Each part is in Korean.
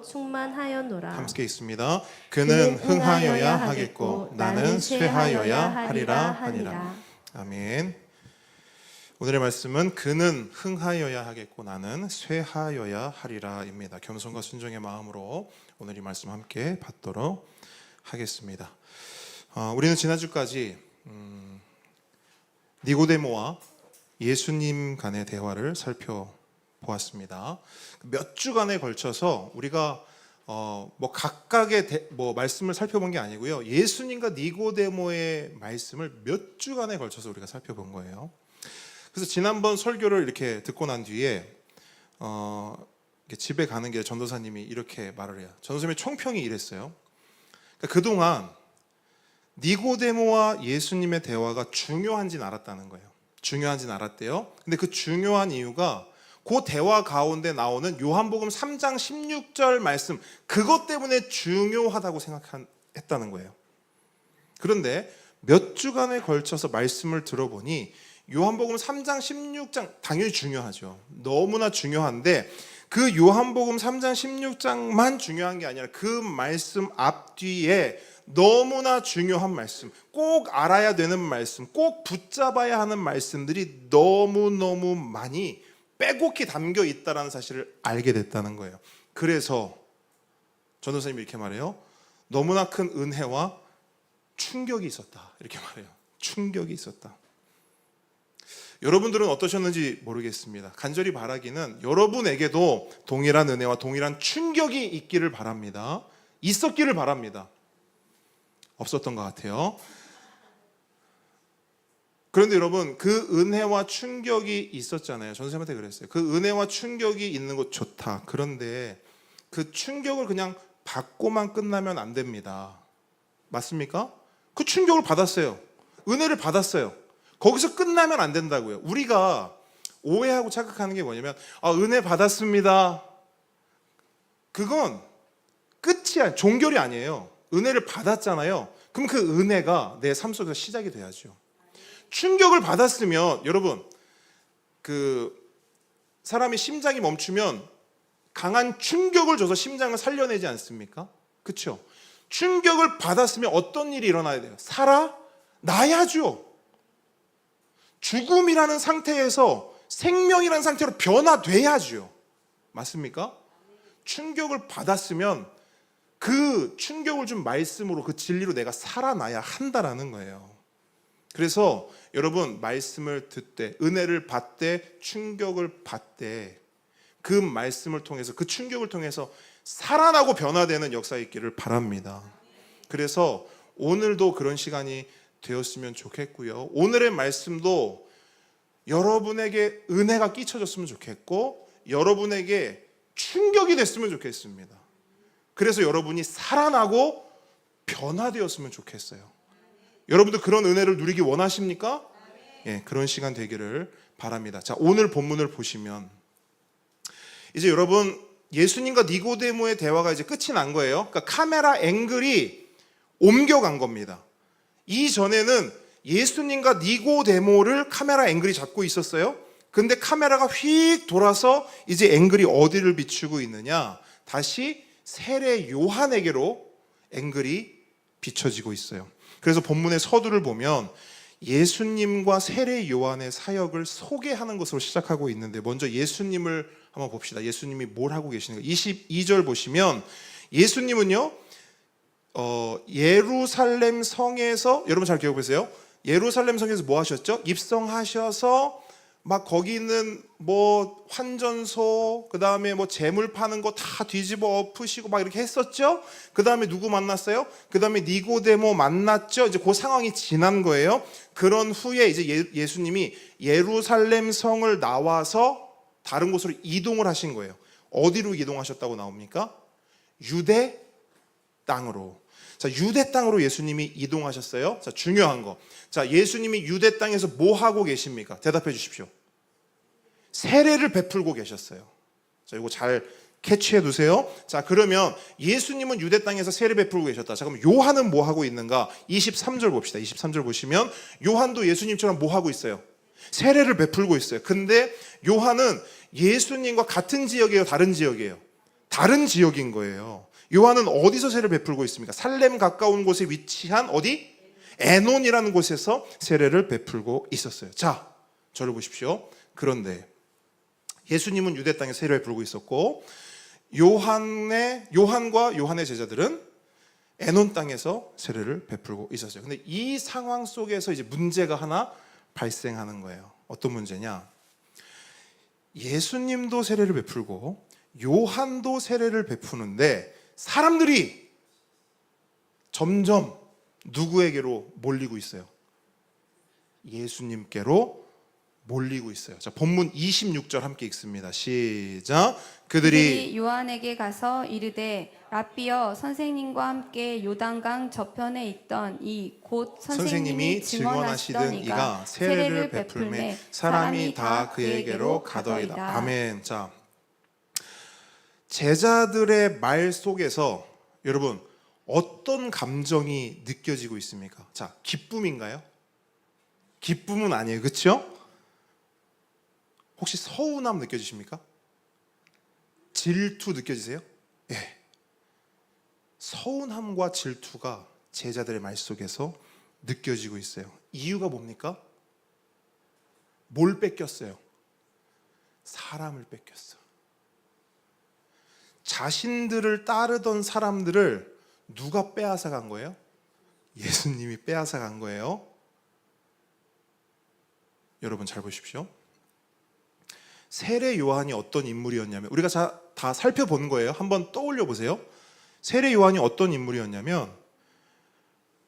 충만하였노라. 함께 있습니다. 그는 흥하여야 하겠고 나는 쇠하여야 하리라 하니라. 아멘. 오늘의 말씀은 그는 흥하여야 하겠고 나는 쇠하여야 하리라입니다. 겸손과 순종의 마음으로 오늘 이 말씀 함께 받도록 하겠습니다. 우리는 지난주까지 니고데모와 예수님 간의 대화를 살펴보았습니다. 몇 주간에 걸쳐서 우리가 각각의 말씀을 살펴본 게 아니고요. 예수님과 니고데모의 말씀을 몇 주간에 걸쳐서 우리가 살펴본 거예요. 그래서 지난번 설교를 이렇게 듣고 난 뒤에 집에 가는 길에 전도사님이 이렇게 말을 해요. 전도사님의 총평이 이랬어요. 그러니까 그동안 니고데모와 예수님의 대화가 중요한지는 알았다는 거예요. 중요한지는 알았대요. 근데 그 중요한 이유가 그 대화 가운데 나오는 요한복음 3장 16절 말씀, 그것 때문에 중요하다고 생각했다는 거예요. 그런데 몇 주간에 걸쳐서 말씀을 들어보니 요한복음 3장 16장 당연히 중요하죠. 너무나 중요한데 그 요한복음 3장 16장만 중요한 게 아니라 그 말씀 앞뒤에 너무나 중요한 말씀, 꼭 알아야 되는 말씀, 꼭 붙잡아야 하는 말씀들이 너무너무 많이 빼곡히 담겨 있다는 사실을 알게 됐다는 거예요. 그래서 전도사님이 이렇게 말해요. 너무나 큰 은혜와 충격이 있었다. 이렇게 말해요. 충격이 있었다. 여러분들은 어떠셨는지 모르겠습니다. 간절히 바라기는 여러분에게도 동일한 은혜와 동일한 충격이 있기를 바랍니다. 있었기를 바랍니다. 없었던 것 같아요. 그런데 여러분, 그 은혜와 충격이 있었잖아요. 전도사님한테 그랬어요. 그 은혜와 충격이 있는 것 좋다. 그런데 그 충격을 그냥 받고만 끝나면 안 됩니다. 맞습니까? 그 충격을 받았어요. 은혜를 받았어요. 거기서 끝나면 안 된다고요. 우리가 오해하고 착각하는 게 뭐냐면 은혜 받았습니다. 그건 끝이야. 종결이 아니에요. 은혜를 받았잖아요. 그럼 그 은혜가 내 삶 속에서 시작이 돼야죠. 충격을 받았으면 여러분, 사람이 심장이 멈추면 강한 충격을 줘서 심장을 살려내지 않습니까? 그렇죠? 충격을 받았으면 어떤 일이 일어나야 돼요? 살아나야죠. 죽음이라는 상태에서 생명이라는 상태로 변화돼야죠. 맞습니까? 충격을 받았으면 그 충격을 준 말씀으로, 그 진리로 내가 살아나야 한다라는 거예요. 그래서 여러분, 말씀을 듣되, 은혜를 받되, 충격을 받되, 그 말씀을 통해서, 그 충격을 통해서 살아나고 변화되는 역사 있기를 바랍니다. 그래서 오늘도 그런 시간이 되었으면 좋겠고요. 오늘의 말씀도 여러분에게 은혜가 끼쳐졌으면 좋겠고, 여러분에게 충격이 됐으면 좋겠습니다. 그래서 여러분이 살아나고 변화되었으면 좋겠어요. 여러분도 그런 은혜를 누리기 원하십니까? 예, 그런 시간 되기를 바랍니다. 자, 오늘 본문을 보시면 이제 여러분, 예수님과 니고데모의 대화가 이제 끝이 난 거예요. 그러니까 카메라 앵글이 옮겨간 겁니다. 이전에는 예수님과 니고데모를 카메라 앵글이 잡고 있었어요. 근데 카메라가 휙 돌아서 이제 앵글이 어디를 비추고 있느냐? 다시 세례 요한에게로 앵글이 비춰지고 있어요. 그래서 본문의 서두를 보면 예수님과 세례 요한의 사역을 소개하는 것으로 시작하고 있는데, 먼저 예수님을 한번 봅시다. 예수님이 뭘 하고 계시는가? 22절 보시면 예수님은요, 예루살렘 성에서, 여러분 잘 기억해 보세요. 예루살렘 성에서 뭐 하셨죠? 입성하셔서 막 거기 있는 환전소, 그 다음에 재물 파는 거 다 뒤집어 엎으시고 막 이렇게 했었죠. 그 다음에 누구 만났어요? 그 다음에 니고데모 만났죠. 이제 그 상황이 지난 거예요. 그런 후에 이제 예수님이 예루살렘 성을 나와서 다른 곳으로 이동을 하신 거예요. 어디로 이동하셨다고 나옵니까? 유대 땅으로. 자, 유대 땅으로 예수님이 이동하셨어요. 자, 중요한 거. 자, 예수님이 유대 땅에서 뭐 하고 계십니까? 대답해 주십시오. 세례를 베풀고 계셨어요. 자, 이거 잘 캐치해 두세요. 자, 그러면 예수님은 유대 땅에서 세례 베풀고 계셨다. 자, 그럼 요한은 뭐 하고 있는가? 23절 봅시다. 23절 보시면 요한도 예수님처럼 뭐 하고 있어요? 세례를 베풀고 있어요. 근데 요한은 예수님과 같은 지역이에요? 다른 지역이에요? 다른 지역인 거예요. 요한은 어디서 세례를 베풀고 있습니까? 살렘 가까운 곳에 위치한 어디? 에논이라는 곳에서 세례를 베풀고 있었어요. 자, 저를 보십시오. 그런데 예수님은 유대 땅에 세례를 베풀고 있었고 요한과 요한의 제자들은 에논 땅에서 세례를 베풀고 있었어요. 근데 이 상황 속에서 이제 문제가 하나 발생하는 거예요. 어떤 문제냐? 예수님도 세례를 베풀고 요한도 세례를 베푸는데 사람들이 점점 누구에게로 몰리고 있어요? 예수님께로 몰리고 있어요. 자, 본문 26절 함께 읽습니다. 시작. 그들이 요한에게 가서 이르되 라삐여, 선생님과 함께 요단강 저편에 있던 이 곧 선생님이 증언하시던 이가 세례를 베풀매 사람이 다 그에게로 가더이다. 아멘. 자, 제자들의 말 속에서 여러분 어떤 감정이 느껴지고 있습니까? 자, 기쁨인가요? 기쁨은 아니에요. 그렇죠? 혹시 서운함 느껴지십니까? 질투 느껴지세요? 예. 서운함과 질투가 제자들의 말 속에서 느껴지고 있어요. 이유가 뭡니까? 뭘 뺏겼어요? 사람을 뺏겼어. 자신들을 따르던 사람들을 누가 빼앗아 간 거예요? 예수님이 빼앗아 간 거예요. 여러분 잘 보십시오. 세례 요한이 어떤 인물이었냐면 우리가 다 살펴보는 거예요. 한번 떠올려 보세요. 세례 요한이 어떤 인물이었냐면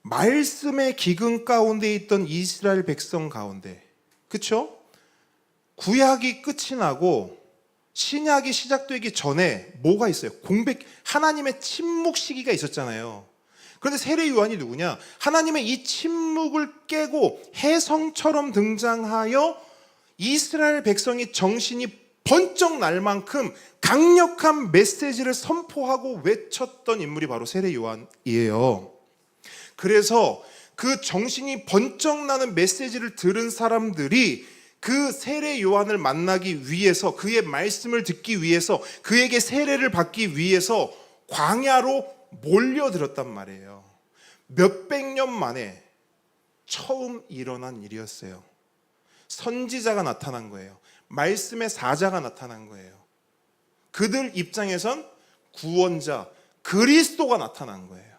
말씀의 기근 가운데 있던 이스라엘 백성 가운데, 그렇죠? 구약이 끝이 나고 신약이 시작되기 전에 뭐가 있어요? 하나님의 침묵 시기가 있었잖아요. 그런데 세례 요한이 누구냐? 하나님의 이 침묵을 깨고 혜성처럼 등장하여 이스라엘 백성이 정신이 번쩍 날 만큼 강력한 메시지를 선포하고 외쳤던 인물이 바로 세례 요한이에요. 그래서 그 정신이 번쩍 나는 메시지를 들은 사람들이 그 세례 요한을 만나기 위해서, 그의 말씀을 듣기 위해서, 그에게 세례를 받기 위해서 광야로 몰려들었단 말이에요. 몇백 년 만에 처음 일어난 일이었어요. 선지자가 나타난 거예요. 말씀의 사자가 나타난 거예요. 그들 입장에선 구원자 그리스도가 나타난 거예요.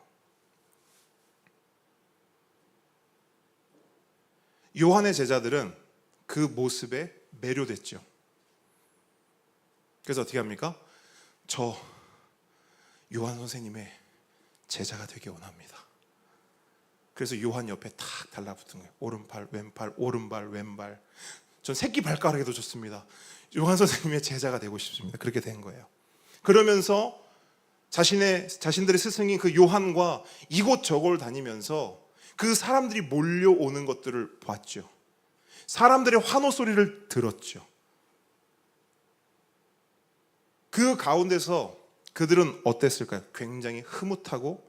요한의 제자들은 그 모습에 매료됐죠. 그래서 어떻게 합니까? 저 요한 선생님의 제자가 되기 원합니다. 그래서 요한 옆에 탁 달라붙은 거예요. 오른팔, 왼팔, 오른발, 왼발. 전 새끼 발가락에도 좋습니다. 요한 선생님의 제자가 되고 싶습니다. 그렇게 된 거예요. 그러면서 자신들의 스승인 그 요한과 이곳저곳을 다니면서 그 사람들이 몰려오는 것들을 봤죠. 사람들의 환호 소리를 들었죠. 그 가운데서 그들은 어땠을까요? 굉장히 흐뭇하고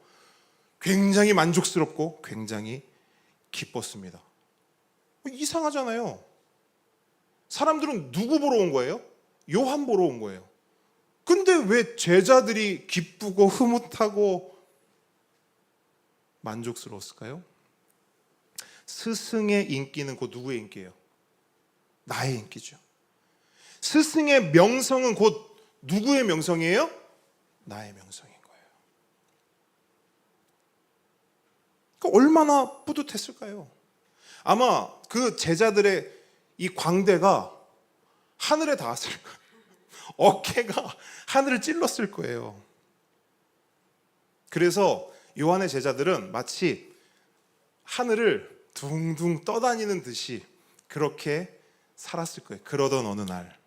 굉장히 만족스럽고 굉장히 기뻤습니다. 이상하잖아요. 사람들은 누구 보러 온 거예요? 요한 보러 온 거예요. 근데 왜 제자들이 기쁘고 흐뭇하고 만족스러웠을까요? 스승의 인기는 곧 누구의 인기예요? 나의 인기죠. 스승의 명성은 곧 누구의 명성이에요? 나의 명성인 거예요. 그러니까 얼마나 뿌듯했을까요? 아마 그 제자들의 이 광대가 하늘에 닿았을 거예요. 어깨가 하늘을 찔렀을 거예요. 그래서 요한의 제자들은 마치 하늘을 둥둥 떠다니는 듯이 그렇게 살았을 거예요. 그러던 어느 날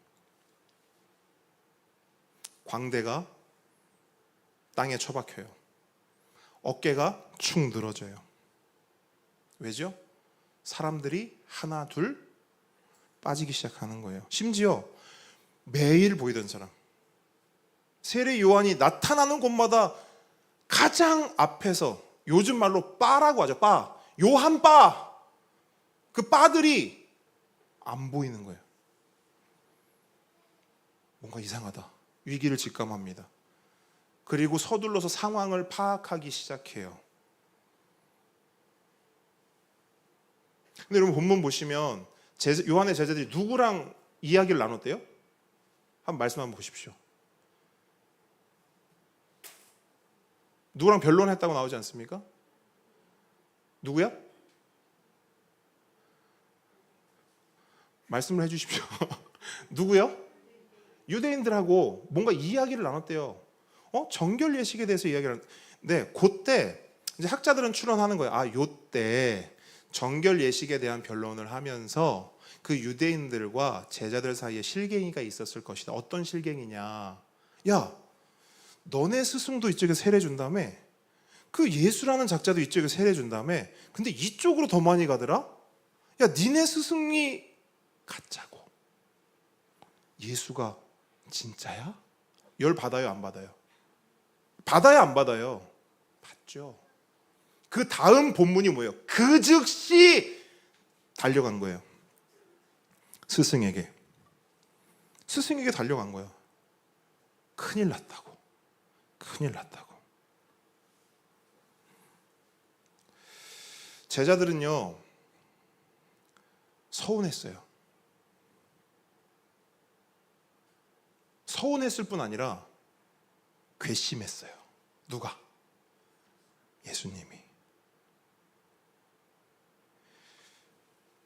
광대가 땅에 처박혀요. 어깨가 축 늘어져요. 왜죠? 사람들이 하나 둘 빠지기 시작하는 거예요. 심지어 매일 보이던 사람, 세례 요한이 나타나는 곳마다 가장 앞에서, 요즘 말로 빠라고 하죠. 빠, 요한 빠, 그 빠들이 안 보이는 거예요. 뭔가 이상하다. 위기를 직감합니다. 그리고 서둘러서 상황을 파악하기 시작해요. 근데 여러분 본문 보시면 요한의 제자들이 누구랑 이야기를 나눴대요? 한번 말씀 한번 보십시오. 누구랑 변론했다고 나오지 않습니까? 누구야? 말씀을 해주십시오. 누구요? 유대인들하고 뭔가 이야기를 나눴대요. 정결 예식에 대해서 이야기를. 네, 그때 이제 학자들은 추론하는 거예요. 요때 정결 예식에 대한 변론을 하면서 그 유대인들과 제자들 사이에 실갱이가 있었을 것이다. 어떤 실갱이냐? 야, 너네 스승도 이쪽에 세례 준 다음에 그 예수라는 작자도 이쪽에 세례 준 다음에 근데 이쪽으로 더 많이 가더라? 야, 니네 스승이 가짜고 예수가 진짜야? 열 받아요, 안 받아요? 받아요, 안 받아요? 받죠. 그 다음 본문이 뭐예요? 그 즉시 달려간 거예요. 스승에게 달려간 거예요. 큰일 났다고. 제자들은요, 서운했어요. 서운했을 뿐 아니라 괘씸했어요. 누가? 예수님이.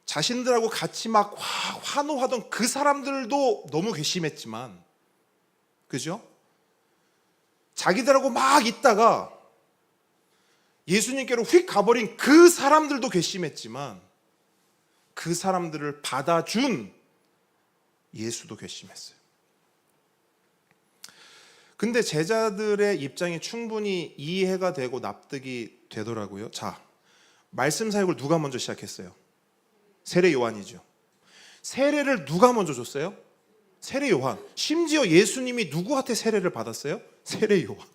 자신들하고 같이 막 환호하던 그 사람들도 너무 괘씸했지만, 그죠? 자기들하고 막 있다가 예수님께로 휙 가버린 그 사람들도 괘씸했지만, 그 사람들을 받아준 예수도 괘씸했어요. 근데 제자들의 입장이 충분히 이해가 되고 납득이 되더라고요. 자, 말씀 사역을 누가 먼저 시작했어요? 세례 요한이죠. 세례를 누가 먼저 줬어요? 세례 요한. 심지어 예수님이 누구한테 세례를 받았어요? 세례 요한.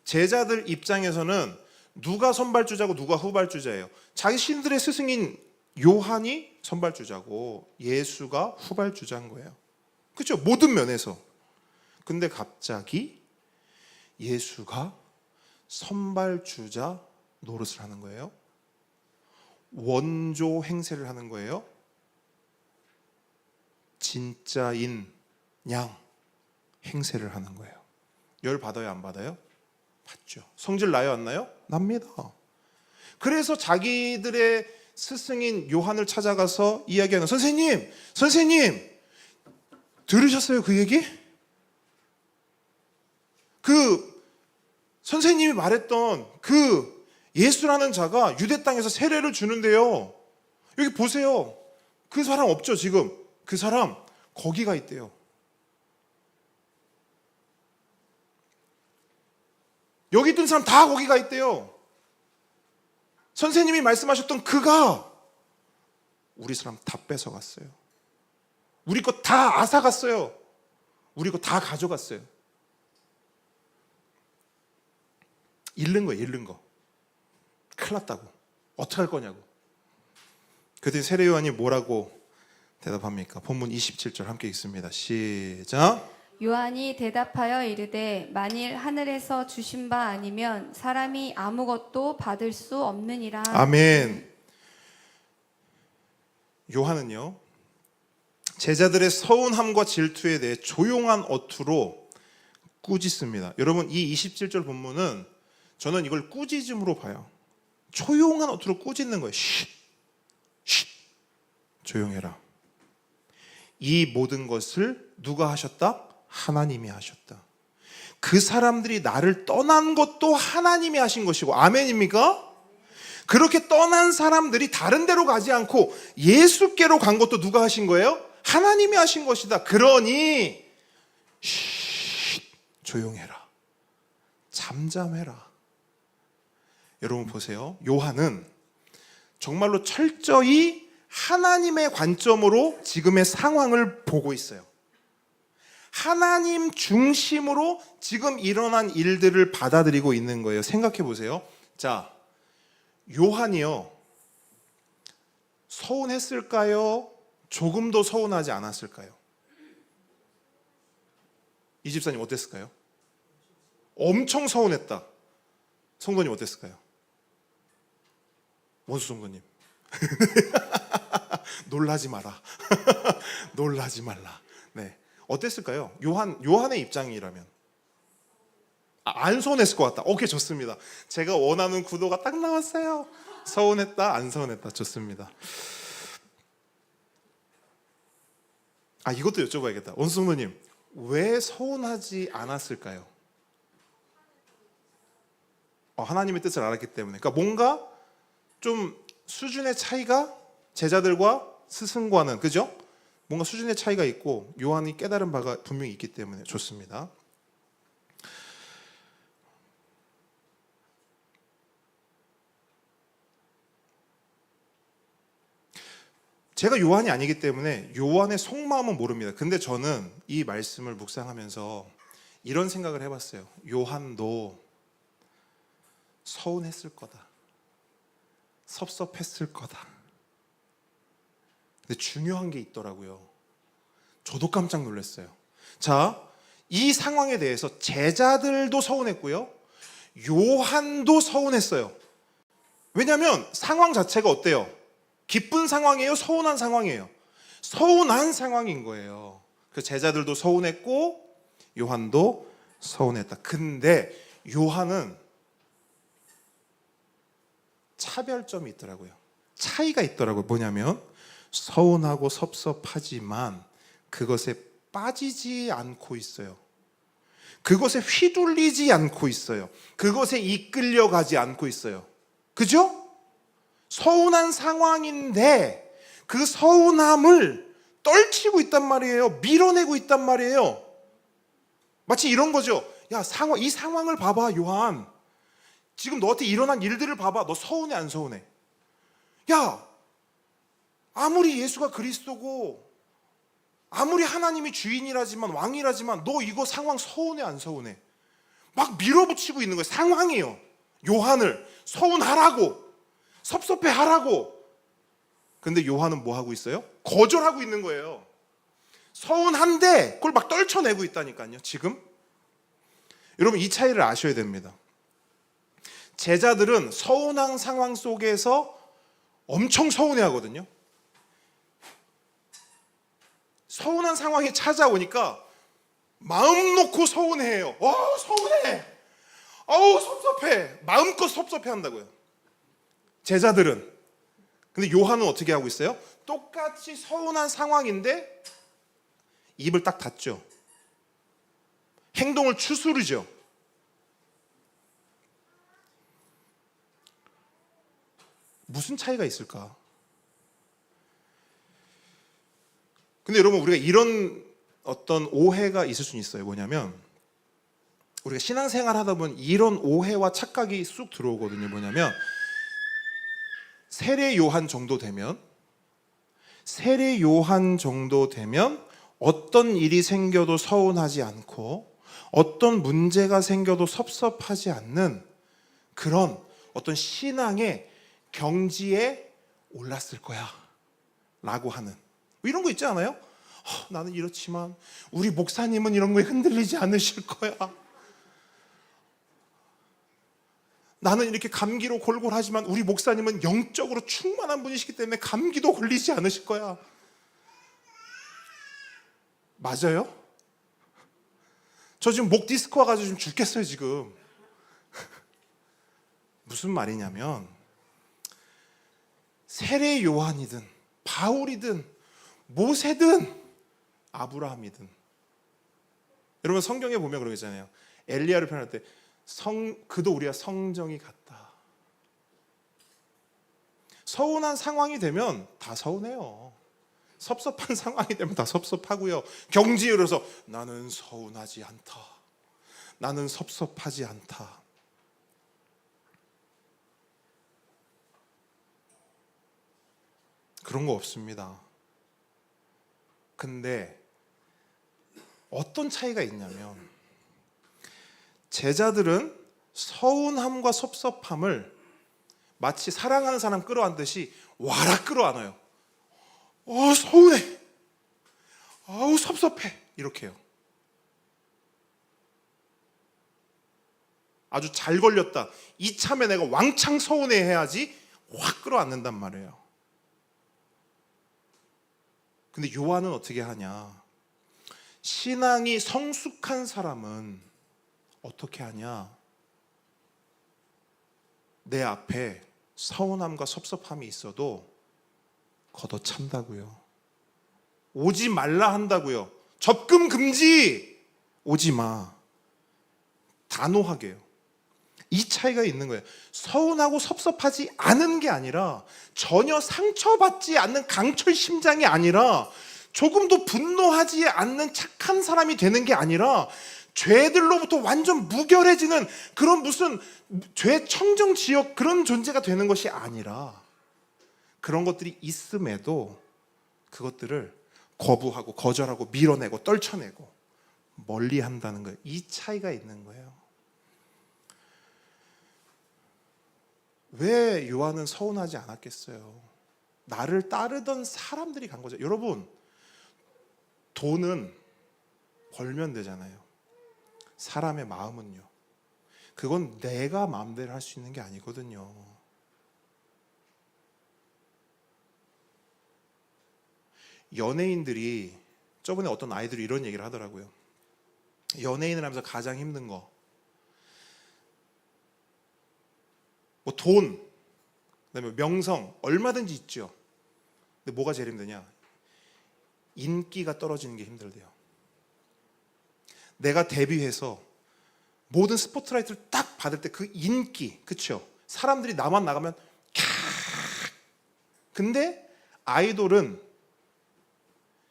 제자들 입장에서는 누가 선발주자고 누가 후발주자예요? 자신들의 스승인 요한이 선발주자고 예수가 후발주자인 거예요. 그렇죠? 모든 면에서. 근데 갑자기 예수가 선발주자 노릇을 하는 거예요. 원조 행세를 하는 거예요. 진짜인 양 행세를 하는 거예요. 열 받아요, 안 받아요? 받죠. 성질 나요, 안 나요? 납니다. 그래서 자기들의 스승인 요한을 찾아가서 이야기하는, 선생님 들으셨어요 그 얘기? 그 선생님이 말했던 그 예수라는 자가 유대 땅에서 세례를 주는데요, 여기 보세요. 그 사람 없죠 지금? 그 사람 거기가 있대요. 여기 있던 사람 다 거기가 있대요. 선생님이 말씀하셨던 그가 우리 사람 다 뺏어갔어요. 우리 거 다 앗아갔어요. 우리 거 다 가져갔어요. 잃는 거예요, 잃는 거. 큰일 났다고. 어떻게 할 거냐고. 그때 세례 요한이 뭐라고 대답합니까? 본문 27절 함께 읽습니다. 시작. 요한이 대답하여 이르되 만일 하늘에서 주신 바 아니면 사람이 아무것도 받을 수 없느니라. 아멘. 요한은요, 제자들의 서운함과 질투에 대해 조용한 어투로 꾸짖습니다. 여러분, 이 27절 본문은 저는 이걸 꾸짖음으로 봐요. 조용한 어투로 꾸짖는 거예요. 쉿, 조용해라. 이 모든 것을 누가 하셨다? 하나님이 하셨다. 그 사람들이 나를 떠난 것도 하나님이 하신 것이고, 아멘입니까? 그렇게 떠난 사람들이 다른 데로 가지 않고 예수께로 간 것도 누가 하신 거예요? 하나님이 하신 것이다. 그러니 쉿, 조용해라. 잠잠해라. 여러분 보세요. 요한은 정말로 철저히 하나님의 관점으로 지금의 상황을 보고 있어요. 하나님 중심으로 지금 일어난 일들을 받아들이고 있는 거예요. 생각해 보세요. 자, 요한이요, 서운했을까요? 조금 더 서운하지 않았을까요? 이 집사님 어땠을까요? 엄청 서운했다. 성도님 어땠을까요? 원수 성도님. 놀라지 마라. 놀라지 말라. 네. 어땠을까요? 요한의 입장이라면. 안 서운했을 것 같다. 오케이, 좋습니다. 제가 원하는 구도가 딱 나왔어요. 서운했다, 안 서운했다. 좋습니다. 이것도 여쭤봐야겠다. 원수 성도님, 왜 서운하지 않았을까요? 하나님의 뜻을 알았기 때문에. 그러니까 뭔가 좀 수준의 차이가 제자들과 스승과는, 그죠? 뭔가 수준의 차이가 있고 요한이 깨달은 바가 분명히 있기 때문에. 좋습니다. 제가 요한이 아니기 때문에 요한의 속마음은 모릅니다. 근데 저는 이 말씀을 묵상하면서 이런 생각을 해봤어요. 요한도 서운했을 거다. 섭섭했을 거다. 근데 중요한 게 있더라고요. 저도 깜짝 놀랐어요. 자, 이 상황에 대해서 제자들도 서운했고요. 요한도 서운했어요. 왜냐하면 상황 자체가 어때요? 기쁜 상황이에요? 서운한 상황이에요? 서운한 상황인 거예요. 그 제자들도 서운했고 요한도 서운했다. 근데 요한은 차별점이 있더라고요. 차이가 있더라고요. 뭐냐면 서운하고 섭섭하지만 그것에 빠지지 않고 있어요. 그것에 휘둘리지 않고 있어요. 그것에 이끌려가지 않고 있어요. 그죠? 서운한 상황인데 그 서운함을 떨치고 있단 말이에요. 밀어내고 있단 말이에요. 마치 이런 거죠. 야, 이 상황을 봐봐, 요한. 지금 너한테 일어난 일들을 봐봐. 너 서운해, 안 서운해? 야, 아무리 예수가 그리스도고 아무리 하나님이 주인이라지만 왕이라지만 너 이거 상황 서운해, 안 서운해? 막 밀어붙이고 있는 거예요. 상황이에요. 요한을 서운하라고, 섭섭해하라고. 근데 요한은 뭐 하고 있어요? 거절하고 있는 거예요. 서운한데 그걸 막 떨쳐내고 있다니까요. 지금 여러분, 이 차이를 아셔야 됩니다. 제자들은 서운한 상황 속에서 엄청 서운해하거든요. 서운한 상황이 찾아오니까 마음 놓고 서운해해요. 서운해. 섭섭해. 마음껏 섭섭해한다고요. 제자들은. 근데 요한은 어떻게 하고 있어요? 똑같이 서운한 상황인데 입을 딱 닫죠. 행동을 추스르죠. 무슨 차이가 있을까? 근데 여러분, 우리가 이런 어떤 오해가 있을 수는 있어요. 뭐냐면 우리가 신앙생활 하다 보면 이런 오해와 착각이 쑥 들어오거든요. 뭐냐면 세례 요한 정도 되면 어떤 일이 생겨도 서운하지 않고 어떤 문제가 생겨도 섭섭하지 않는 그런 어떤 신앙의 경지에 올랐을 거야 라고 하는 이런 거 있지 않아요? 나는 이렇지만 우리 목사님은 이런 거에 흔들리지 않으실 거야. 나는 이렇게 감기로 골골하지만 우리 목사님은 영적으로 충만한 분이시기 때문에 감기도 걸리지 않으실 거야. 맞아요? 저 지금 목 디스크 와가지고 지금 죽겠어요 지금. 무슨 말이냐면 세례 요한이든 바울이든 모세든 아브라함이든, 여러분 성경에 보면 그러잖아요. 엘리야를 표현할 때 그도 우리와 성정이 같다. 서운한 상황이 되면 다 서운해요. 섭섭한 상황이 되면 다 섭섭하고요. 경지에 이르러서 나는 서운하지 않다. 나는 섭섭하지 않다. 그런 거 없습니다. 근데 어떤 차이가 있냐면 제자들은 서운함과 섭섭함을 마치 사랑하는 사람 끌어안듯이 와라 끌어안아요. 서운해. 섭섭해. 이렇게요. 아주 잘 걸렸다. 이참에 내가 왕창 서운해해야지 확 끌어안는단 말이에요. 근데 요한은 어떻게 하냐? 신앙이 성숙한 사람은 어떻게 하냐? 내 앞에 서운함과 섭섭함이 있어도 걷어찬다고요. 오지 말라 한다고요. 접근 금지! 오지 마. 단호하게요. 이 차이가 있는 거예요. 서운하고 섭섭하지 않은 게 아니라, 전혀 상처받지 않는 강철 심장이 아니라, 조금도 분노하지 않는 착한 사람이 되는 게 아니라, 죄들로부터 완전 무결해지는 그런 무슨 죄 청정 지역 그런 존재가 되는 것이 아니라, 그런 것들이 있음에도 그것들을 거부하고 거절하고 밀어내고 떨쳐내고 멀리 한다는 거예요. 이 차이가 있는 거예요. 왜 요한은 서운하지 않았겠어요? 나를 따르던 사람들이 간 거죠. 여러분, 돈은 벌면 되잖아요. 사람의 마음은요, 그건 내가 마음대로 할 수 있는 게 아니거든요. 연예인들이, 저번에 어떤 아이들이 이런 얘기를 하더라고요. 연예인을 하면서 가장 힘든 거, 뭐 돈, 그다음에 명성, 얼마든지 있죠. 근데 뭐가 제일 힘드냐? 인기가 떨어지는 게 힘들대요. 내가 데뷔해서 모든 스포트라이트를 딱 받을 때 그 인기, 그렇죠? 사람들이 나만 나가면 캬. 근데 아이돌은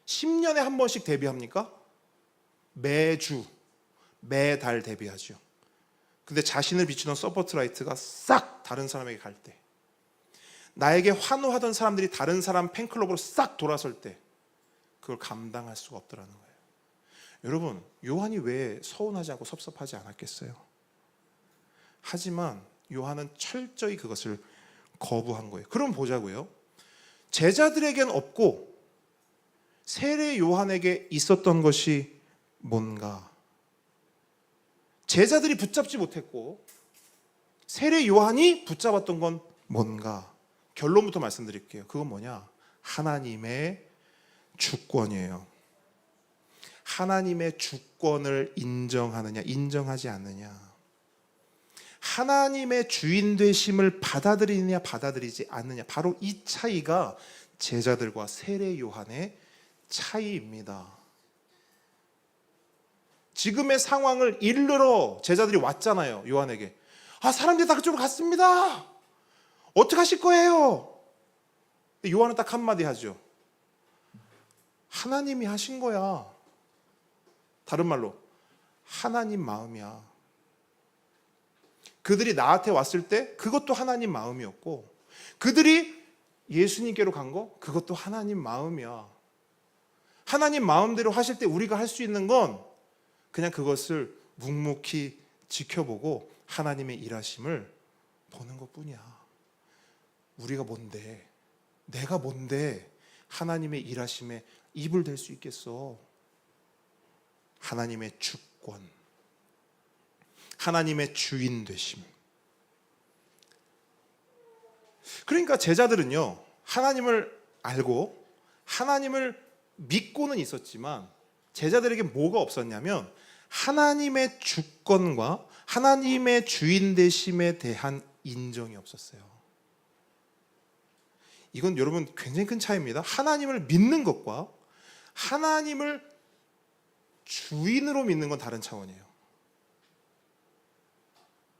10년에 한 번씩 데뷔합니까? 매주, 매달 데뷔하죠. 근데 자신을 비추는 서포트라이트가 싹 다른 사람에게 갈 때, 나에게 환호하던 사람들이 다른 사람 팬클럽으로 싹 돌아설 때, 그걸 감당할 수가 없더라는 거예요. 여러분, 요한이 왜 서운하지 않고 섭섭하지 않았겠어요? 하지만 요한은 철저히 그것을 거부한 거예요. 그럼 보자고요. 제자들에겐 없고 세례 요한에게 있었던 것이 뭔가? 제자들이 붙잡지 못했고 세례 요한이 붙잡았던 건 뭔가? 결론부터 말씀드릴게요. 그건 뭐냐? 하나님의 주권이에요. 하나님의 주권을 인정하느냐, 인정하지 않느냐. 하나님의 주인 되심을 받아들이느냐, 받아들이지 않느냐. 바로 이 차이가 제자들과 세례 요한의 차이입니다. 지금의 상황을 이르러 제자들이 왔잖아요. 요한에게. 사람들이 다 그쪽으로 갔습니다. 어떻게 하실 거예요? 요한은 딱 한마디 하죠. 하나님이 하신 거야. 다른 말로 하나님 마음이야. 그들이 나한테 왔을 때 그것도 하나님 마음이었고, 그들이 예수님께로 간 거 그것도 하나님 마음이야. 하나님 마음대로 하실 때 우리가 할 수 있는 건 그냥 그것을 묵묵히 지켜보고 하나님의 일하심을 보는 것뿐이야. 우리가 뭔데, 내가 뭔데 하나님의 일하심에 입을 댈 수 있겠어? 하나님의 주권, 하나님의 주인 되심. 그러니까 제자들은요, 하나님을 알고 하나님을 믿고는 있었지만 제자들에게 뭐가 없었냐면 하나님의 주권과 하나님의 주인 되심에 대한 인정이 없었어요. 이건 여러분 굉장히 큰 차이입니다. 하나님을 믿는 것과 하나님을 주인으로 믿는 건 다른 차원이에요.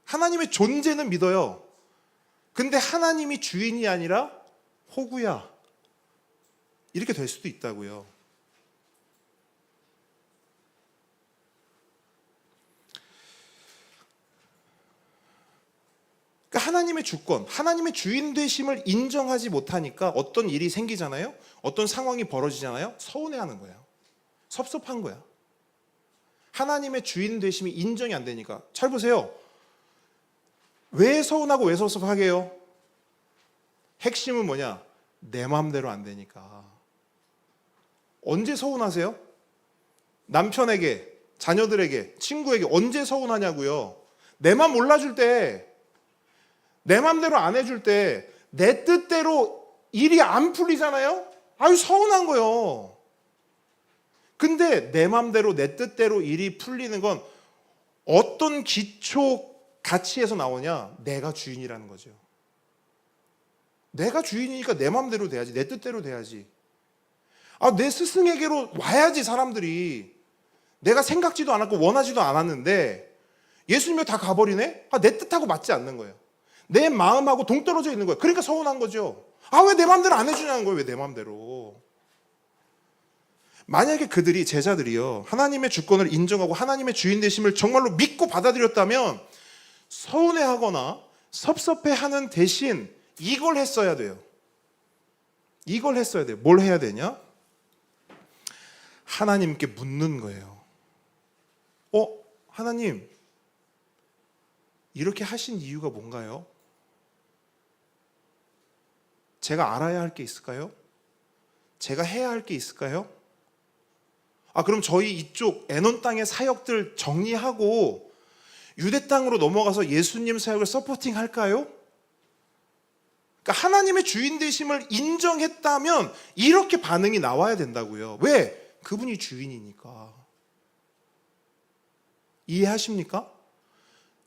하나님의 존재는 믿어요. 근데 하나님이 주인이 아니라 호구야, 이렇게 될 수도 있다고요. 그러니까 하나님의 주권, 하나님의 주인 되심을 인정하지 못하니까 어떤 일이 생기잖아요. 어떤 상황이 벌어지잖아요. 서운해하는 거예요. 섭섭한 거야. 하나님의 주인 되심이 인정이 안 되니까. 잘 보세요. 왜 서운하고 왜 섭섭하게 해요? 핵심은 뭐냐? 내 마음대로 안 되니까. 언제 서운하세요? 남편에게, 자녀들에게, 친구에게 언제 서운하냐고요? 내 맘 몰라줄 때, 내 맘대로 안 해줄 때 내 뜻대로 일이 안 풀리잖아요. 아유, 서운한 거예요. 근데 내 맘대로 내 뜻대로 일이 풀리는 건 어떤 기초 가치에서 나오냐? 내가 주인이라는 거죠. 내가 주인이니까 내 맘대로 돼야지. 내 뜻대로 돼야지. 내 스승에게로 와야지 사람들이. 내가 생각지도 않았고 원하지도 않았는데 예수님이 다 가버리네? 내 뜻하고 맞지 않는 거예요. 내 마음하고 동떨어져 있는 거예요. 그러니까 서운한 거죠. 왜 내 맘대로 안 해주냐는 거예요. 왜 내 맘대로. 만약에 그들이, 제자들이요, 하나님의 주권을 인정하고 하나님의 주인 되심을 정말로 믿고 받아들였다면 서운해하거나 섭섭해하는 대신 이걸 했어야 돼요. 이걸 했어야 돼요. 뭘 해야 되냐? 하나님께 묻는 거예요. 하나님, 이렇게 하신 이유가 뭔가요? 제가 알아야 할 게 있을까요? 제가 해야 할 게 있을까요? 그럼 저희 이쪽 에논 땅의 사역들 정리하고 유대 땅으로 넘어가서 예수님 사역을 서포팅 할까요? 그러니까 하나님의 주인 되심을 인정했다면 이렇게 반응이 나와야 된다고요. 왜? 그분이 주인이니까. 이해하십니까?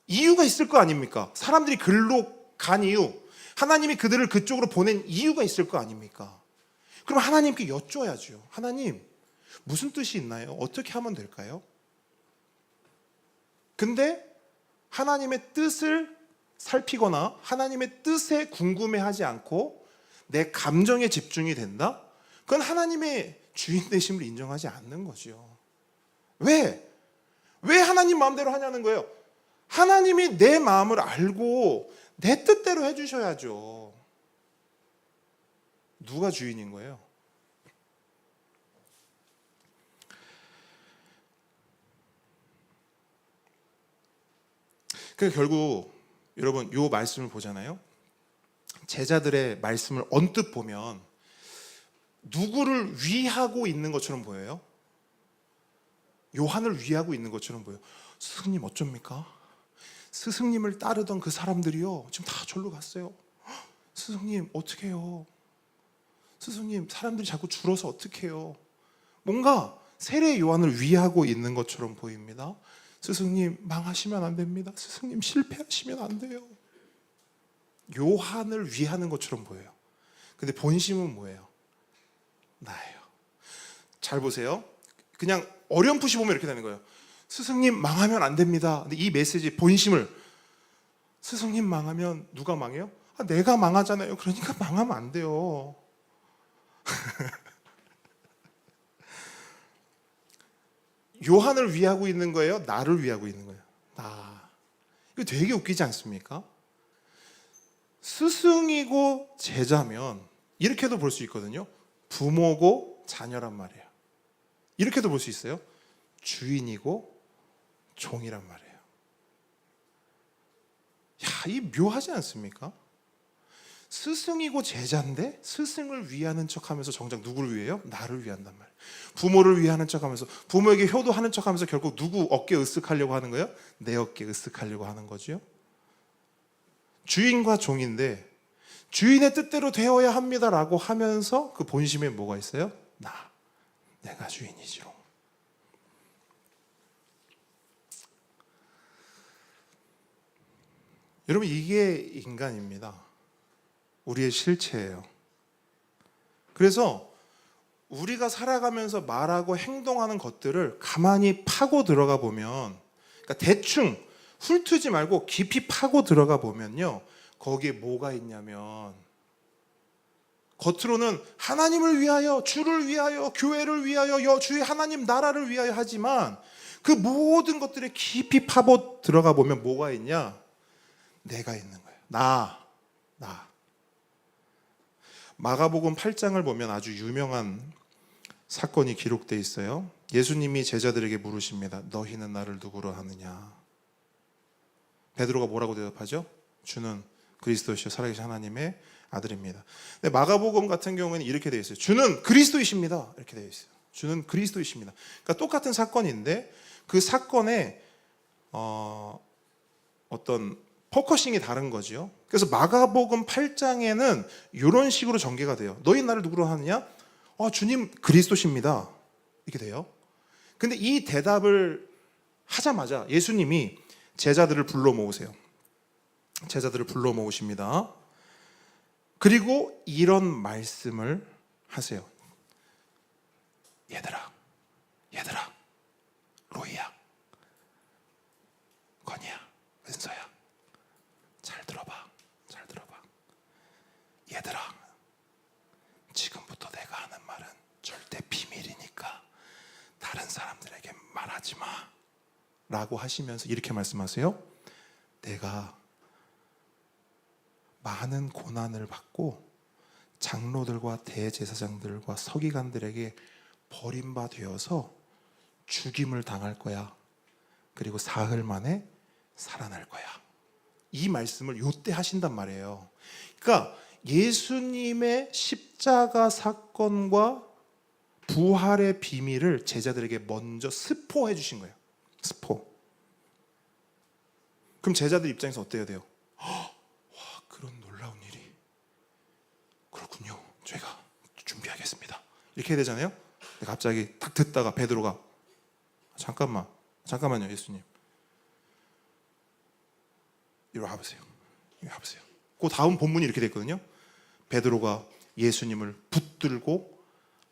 이유가 있을 거 아닙니까? 사람들이 글로 간 이유, 하나님이 그들을 그쪽으로 보낸 이유가 있을 거 아닙니까? 그럼 하나님께 여쭤야죠. 하나님, 무슨 뜻이 있나요? 어떻게 하면 될까요? 근데 하나님의 뜻을 살피거나 하나님의 뜻에 궁금해하지 않고 내 감정에 집중이 된다? 그건 하나님의 주인 되심을 인정하지 않는 거죠. 왜? 왜 하나님 마음대로 하냐는 거예요. 하나님이 내 마음을 알고 내 뜻대로 해주셔야죠. 누가 주인인 거예요? 그러니까 결국 여러분 이 말씀을 보잖아요. 제자들의 말씀을 언뜻 보면 누구를 위하고 있는 것처럼 보여요? 요한을 위하고 있는 것처럼 보여요. 스승님 어쩝니까? 스승님을 따르던 그 사람들이요, 지금 다 절로 갔어요. 스승님 어떻게 해요? 스승님 사람들이 자꾸 줄어서 어떻게 해요? 뭔가 세례 요한을 위하고 있는 것처럼 보입니다. 스승님 망하시면 안 됩니다. 스승님 실패하시면 안 돼요. 요한을 위하는 것처럼 보여요. 근데 본심은 뭐예요? 나예요. 잘 보세요. 그냥 어렴풋이 보면 이렇게 되는 거예요. 스승님 망하면 안 됩니다. 근데 이 메시지 본심을, 스승님 망하면 누가 망해요? 내가 망하잖아요. 그러니까 망하면 안 돼요. 요한을 위하고 있는 거예요? 나를 위하고 있는 거예요? 나. 이거 되게 웃기지 않습니까? 스승이고 제자면 이렇게도 볼 수 있거든요. 부모고 자녀란 말이에요. 이렇게도 볼 수 있어요. 주인이고 종이란 말이에요. 이 묘하지 않습니까? 스승이고 제자인데 스승을 위하는 척하면서 정작 누구를 위해요? 나를 위한단 말이에요. 부모를 위하는 척하면서 부모에게 효도하는 척하면서 결국 누구 어깨 으쓱하려고 하는 거예요? 내 어깨 으쓱하려고 하는 거죠. 주인과 종인데 주인의 뜻대로 되어야 합니다라고 하면서 그 본심에 뭐가 있어요? 내가 주인이죠. 여러분 이게 인간입니다. 우리의 실체예요. 그래서 우리가 살아가면서 말하고 행동하는 것들을 가만히 파고 들어가 보면, 그러니까 대충 훑지 말고 깊이 파고 들어가 보면요, 거기에 뭐가 있냐면 겉으로는 하나님을 위하여, 주를 위하여, 교회를 위하여, 주의 하나님 나라를 위하여 하지만 그 모든 것들에 깊이 파고 들어가 보면 뭐가 있냐? 내가 있는 거예요. 나. 마가복음 8장을 보면 아주 유명한 사건이 기록되어 있어요. 예수님이 제자들에게 물으십니다. 너희는 나를 누구로 하느냐? 베드로가 뭐라고 대답하죠? 주는 그리스도시요 살아계신 하나님의 아들입니다. 근데 마가복음 같은 경우에는 이렇게 되어 있어요. 주는 그리스도이십니다. 이렇게 되어 있어요. 주는 그리스도이십니다. 그러니까 똑같은 사건인데 그 사건에 어떤 포커싱이 다른 거죠. 그래서 마가복음 8장에는 이런 식으로 전개가 돼요. 너희 나를 누구로 하느냐? 주님 그리스도십니다. 이렇게 돼요. 근데 이 대답을 하자마자 예수님이 제자들을 불러 모으세요. 제자들을 불러 모으십니다. 그리고 이런 말씀을 하세요. 얘들아, 로이야, 건이야, 은서야, 잘 들어봐. 얘들아, 지금부터 내가 하는 말은 절대 비밀이니까 다른 사람들에게 말하지 마 라고 하시면서 이렇게 말씀하세요. 내가 많은 고난을 받고 장로들과 대제사장들과 서기관들에게 버림받아서 죽임을 당할 거야. 그리고 사흘 만에 살아날 거야. 이 말씀을 요때 하신단 말이에요. 그러니까 예수님의 십자가 사건과 부활의 비밀을 제자들에게 먼저 스포해 주신 거예요. 스포. 그럼 제자들 입장에서 어때야 돼요? 와, 그런 놀라운 일이. 그렇군요. 제가 준비하겠습니다. 이렇게 해야 되잖아요. 갑자기 딱 듣다가 베드로가 잠깐만요, 예수님. 이리 와보세요. 그 다음 본문이 이렇게 됐거든요. 베드로가 예수님을 붙들고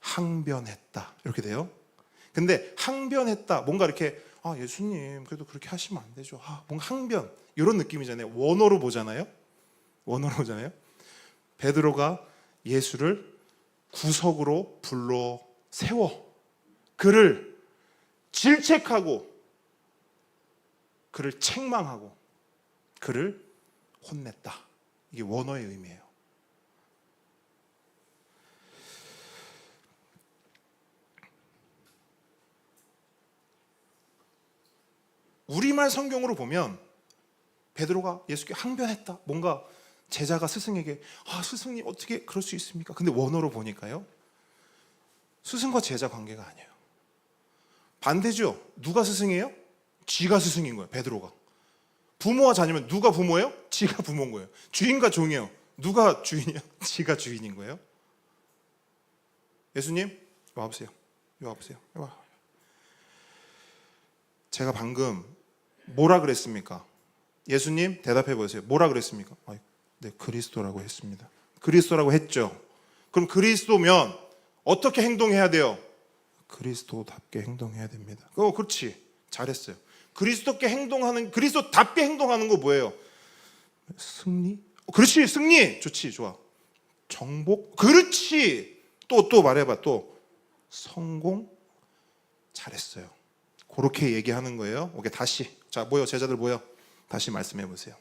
항변했다. 이렇게 돼요. 근데 항변했다. 뭔가 이렇게 예수님 그래도 그렇게 하시면 안 되죠. 뭔가 항변 이런 느낌이잖아요. 원어로 보잖아요. 베드로가 예수를 구석으로 불러 세워 그를 질책하고 그를 책망하고 그를 혼냈다. 이게 원어의 의미예요. 우리말 성경으로 보면 베드로가 예수께 항변했다. 뭔가 제자가 스승에게 스승님 어떻게 그럴 수 있습니까? 근데 원어로 보니까요. 스승과 제자 관계가 아니에요. 반대죠. 누가 스승이에요? 쥐가 스승인 거예요. 베드로가. 부모와 자녀면 누가 부모예요? 지가 부모인 거예요. 주인과 종이에요. 누가 주인이에요? 지가 주인인 거예요. 예수님 와보세요. 제가 방금 뭐라 그랬습니까? 예수님 대답해 보세요. 뭐라 그랬습니까? 네, 그리스도라고 했습니다. 그리스도라고 했죠. 그럼 그리스도면 어떻게 행동해야 돼요? 그리스도답게 행동해야 됩니다. 그렇지. 잘했어요. 그리스도답게 행동하는 거 뭐예요? 승리? 그렇지, 승리. 좋지, 좋아. 정복? 그렇지. 또 말해봐. 또 성공? 잘했어요. 그렇게 얘기하는 거예요. 오케이, 다시. 자, 모여, 제자들 모여. 다시 말씀해 보세요.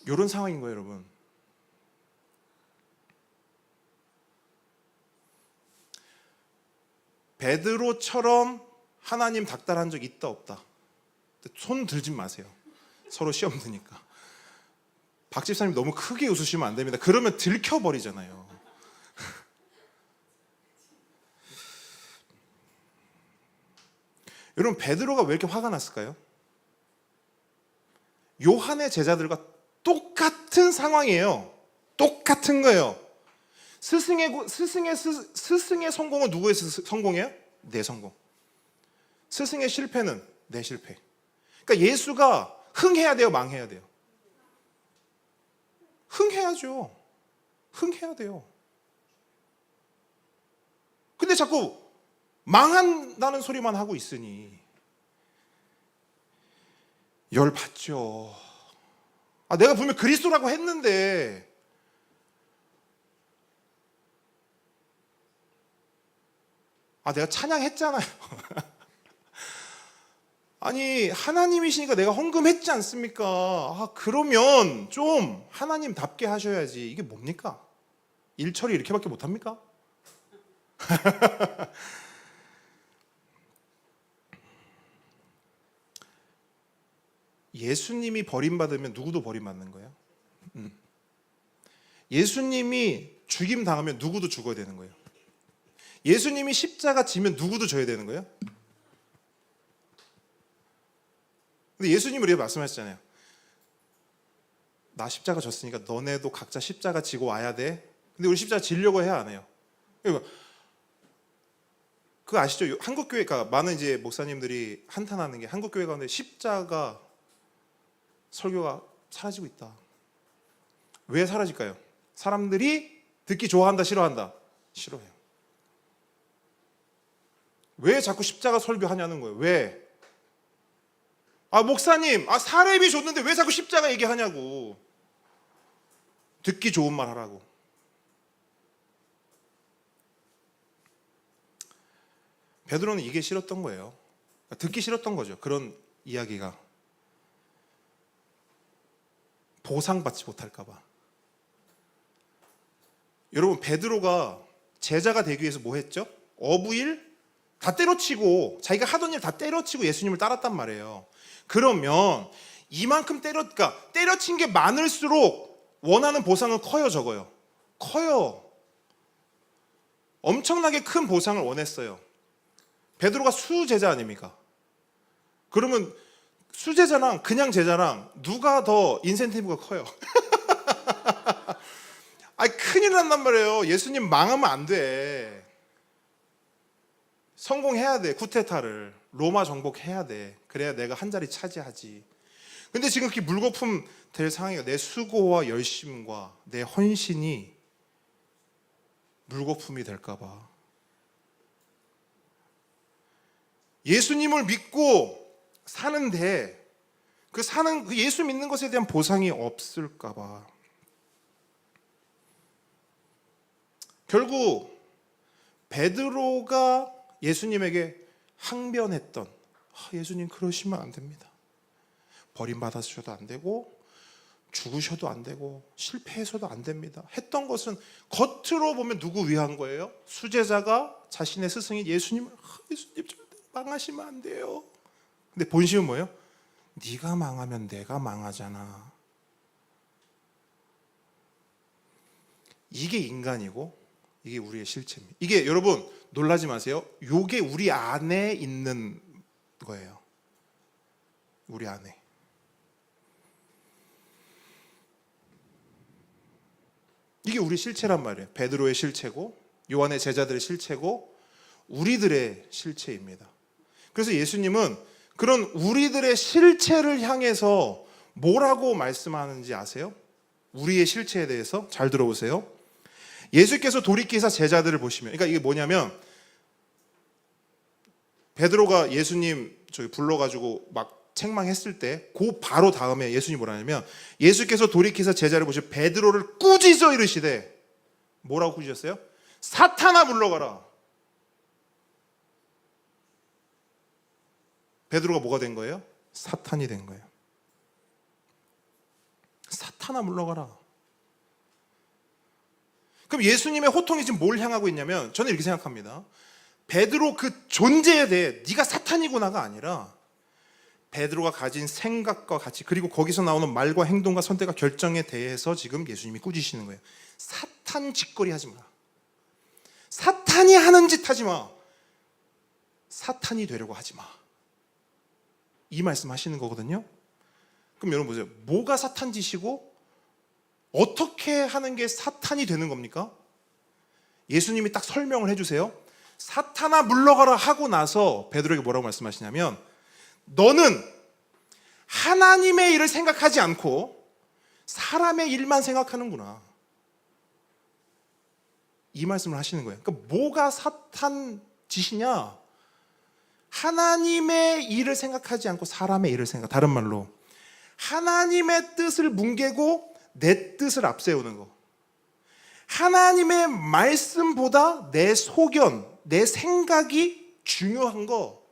이런 상황인 거예요, 여러분. 베드로처럼 하나님 닥달한 적 있다 없다? 손 들지 마세요. 서로 시험 드니까. 박 집사님 너무 크게 웃으시면 안 됩니다. 그러면 들켜버리잖아요. 여러분, 베드로가 왜 이렇게 화가 났을까요? 요한의 제자들과 똑같은 상황이에요. 똑같은 거예요. 스승의 성공은 누구의 성공이에요? 내 성공. 스승의 실패는 내 실패. 그러니까 예수가 흥해야 돼요, 망해야 돼요? 흥해야죠. 흥해야 돼요. 근데 자꾸 망한다는 소리만 하고 있으니 열받죠. 내가 분명 그리스도라고 했는데 내가 찬양했잖아요. 아니 하나님이시니까 내가 헌금했지 않습니까? 그러면 좀 하나님답게 하셔야지. 이게 뭡니까? 일 처리 이렇게밖에 못합니까? 예수님이 버림받으면 누구도 버림받는 거예요. 예수님이 죽임 당하면 누구도 죽어야 되는 거예요. 예수님이 십자가 지면 누구도 져야 되는 거예요. 근데 예수님은 이렇게 말씀하셨잖아요. 나 십자가 졌으니까 너네도 각자 십자가 지고 와야 돼. 근데 우리 십자가 지려고 해야 안 해요. 그러니까 그거 아시죠? 한국 교회가 많은 이제 목사님들이 한탄하는 게 한국 교회 가운데 십자가 설교가 사라지고 있다. 왜 사라질까요? 사람들이 듣기 좋아한다, 싫어한다? 싫어해요. 왜 자꾸 십자가 설교하냐는 거예요. 왜? 목사님, 사례비 줬는데 왜 자꾸 십자가 얘기하냐고. 듣기 좋은 말 하라고. 베드로는 이게 싫었던 거예요. 듣기 싫었던 거죠. 그런 이야기가. 보상받지 못할까 봐. 여러분, 베드로가 제자가 되기 위해서 뭐 했죠? 어부일 다 때려치고, 자기가 하던 일 다 때려치고 예수님을 따랐단 말이에요. 그러면 이만큼 그러니까 때려친 게 많을수록 원하는 보상은 커요, 적어요? 커요. 엄청나게 큰 보상을 원했어요. 베드로가 수제자 아닙니까? 그러면 수제자랑 그냥 제자랑 누가 더 인센티브가 커요? 큰일 난단 말이에요. 예수님 망하면 안 돼. 성공해야 돼. 쿠데타를. 로마 정복해야 돼. 그래야 내가 한 자리 차지하지. 근데 지금 그렇게 물거품 될 상황이야. 내 수고와 열심과 내 헌신이 물거품이 될까 봐. 예수님을 믿고 사는데 그 예수 믿는 것에 대한 보상이 없을까 봐. 결국 베드로가 예수님에게 항변했던 예수님 그러시면 안 됩니다. 버림받으셔도 안 되고 죽으셔도 안 되고 실패해서도 안 됩니다. 했던 것은 겉으로 보면 누구 위한 거예요? 수제자가 자신의 스승인 예수님을 예수님 절대 망하시면 안 돼요. 근데 본심은 뭐예요? 네가 망하면 내가 망하잖아. 이게 인간이고 이게 우리의 실체입니다. 이게 여러분 놀라지 마세요. 이게 우리 안에 있는 거예요. 우리 안에. 이게 우리 실체란 말이에요. 베드로의 실체고 요한의 제자들의 실체고 우리들의 실체입니다. 그래서 예수님은 그런 우리들의 실체를 향해서 뭐라고 말씀하는지 아세요? 우리의 실체에 대해서 잘 들어보세요. 예수께서 돌이키사 제자들을 보시면, 그러니까 이게 뭐냐면 베드로가 예수님 불러가지고 막 책망했을 때 그 바로 다음에 예수님이 뭐라냐면 예수께서 돌이키사 제자를 보시고 베드로를 꾸짖어 이르시되 뭐라고 꾸짖었어요? 사탄아 물러가라. 베드로가 뭐가 된 거예요? 사탄이 된 거예요. 사탄아 물러가라. 그럼 예수님의 호통이 지금 뭘 향하고 있냐면 저는 이렇게 생각합니다. 베드로 그 존재에 대해 네가 사탄이구나가 아니라 베드로가 가진 생각과 같이 그리고 거기서 나오는 말과 행동과 선택과 결정에 대해서 지금 예수님이 꾸짖으시는 거예요. 사탄 짓거리 하지 마. 사탄이 하는 짓 하지 마. 사탄이 되려고 하지 마. 이 말씀 하시는 거거든요. 그럼 여러분 보세요. 뭐가 사탄 짓이고 어떻게 하는 게 사탄이 되는 겁니까? 예수님이 딱 설명을 해주세요. 사탄아 물러가라 하고 나서 베드로에게 뭐라고 말씀하시냐면 너는 하나님의 일을 생각하지 않고 사람의 일만 생각하는구나. 이 말씀을 하시는 거예요. 그러니까 뭐가 사탄 짓이냐? 하나님의 일을 생각하지 않고 사람의 일을 생각. 다른 말로 하나님의 뜻을 뭉개고 내 뜻을 앞세우는 거. 하나님의 말씀보다 내 소견, 내 생각이 중요한 거.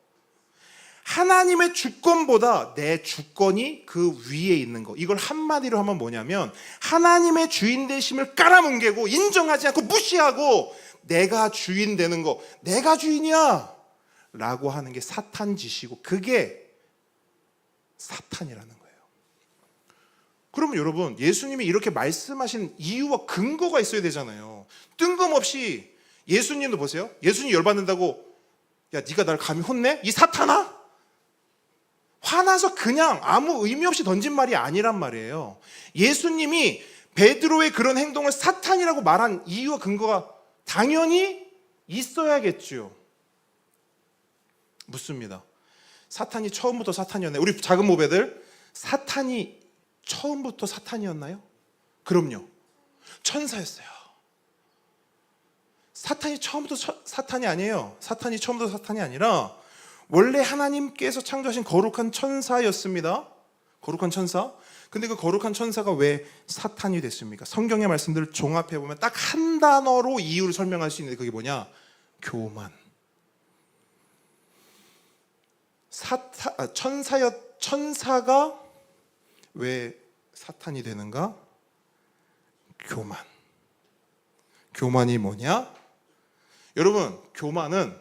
하나님의 주권보다 내 주권이 그 위에 있는 거. 이걸 한마디로 하면 뭐냐면 하나님의 주인 되심을 깔아뭉개고 인정하지 않고 무시하고 내가 주인 되는 거. 내가 주인이야 라고 하는 게 사탄 짓이고 그게 사탄이라는 거예요. 그러면 여러분, 예수님이 이렇게 말씀하신 이유와 근거가 있어야 되잖아요. 뜬금없이 예수님도 보세요. 예수님 열받는다고 야 네가 날 감히 혼내? 이 사탄아? 화나서 그냥 아무 의미 없이 던진 말이 아니란 말이에요. 예수님이 베드로의 그런 행동을 사탄이라고 말한 이유와 근거가 당연히 있어야겠죠. 묻습니다. 사탄이 처음부터 사탄이었나요? 우리 작은 모배들, 사탄이 처음부터 사탄이었나요? 그럼요. 천사였어요. 사탄이 처음부터 사탄이 아니에요. 사탄이 처음부터 사탄이 아니라 원래 하나님께서 창조하신 거룩한 천사였습니다. 거룩한 천사. 근데 그 거룩한 천사가 왜 사탄이 됐습니까? 성경의 말씀들을 종합해 보면 딱 한 단어로 이유를 설명할 수 있는데 그게 뭐냐? 교만. 천사가 왜 사탄이 되는가? 교만. 교만이 뭐냐? 여러분, 교만은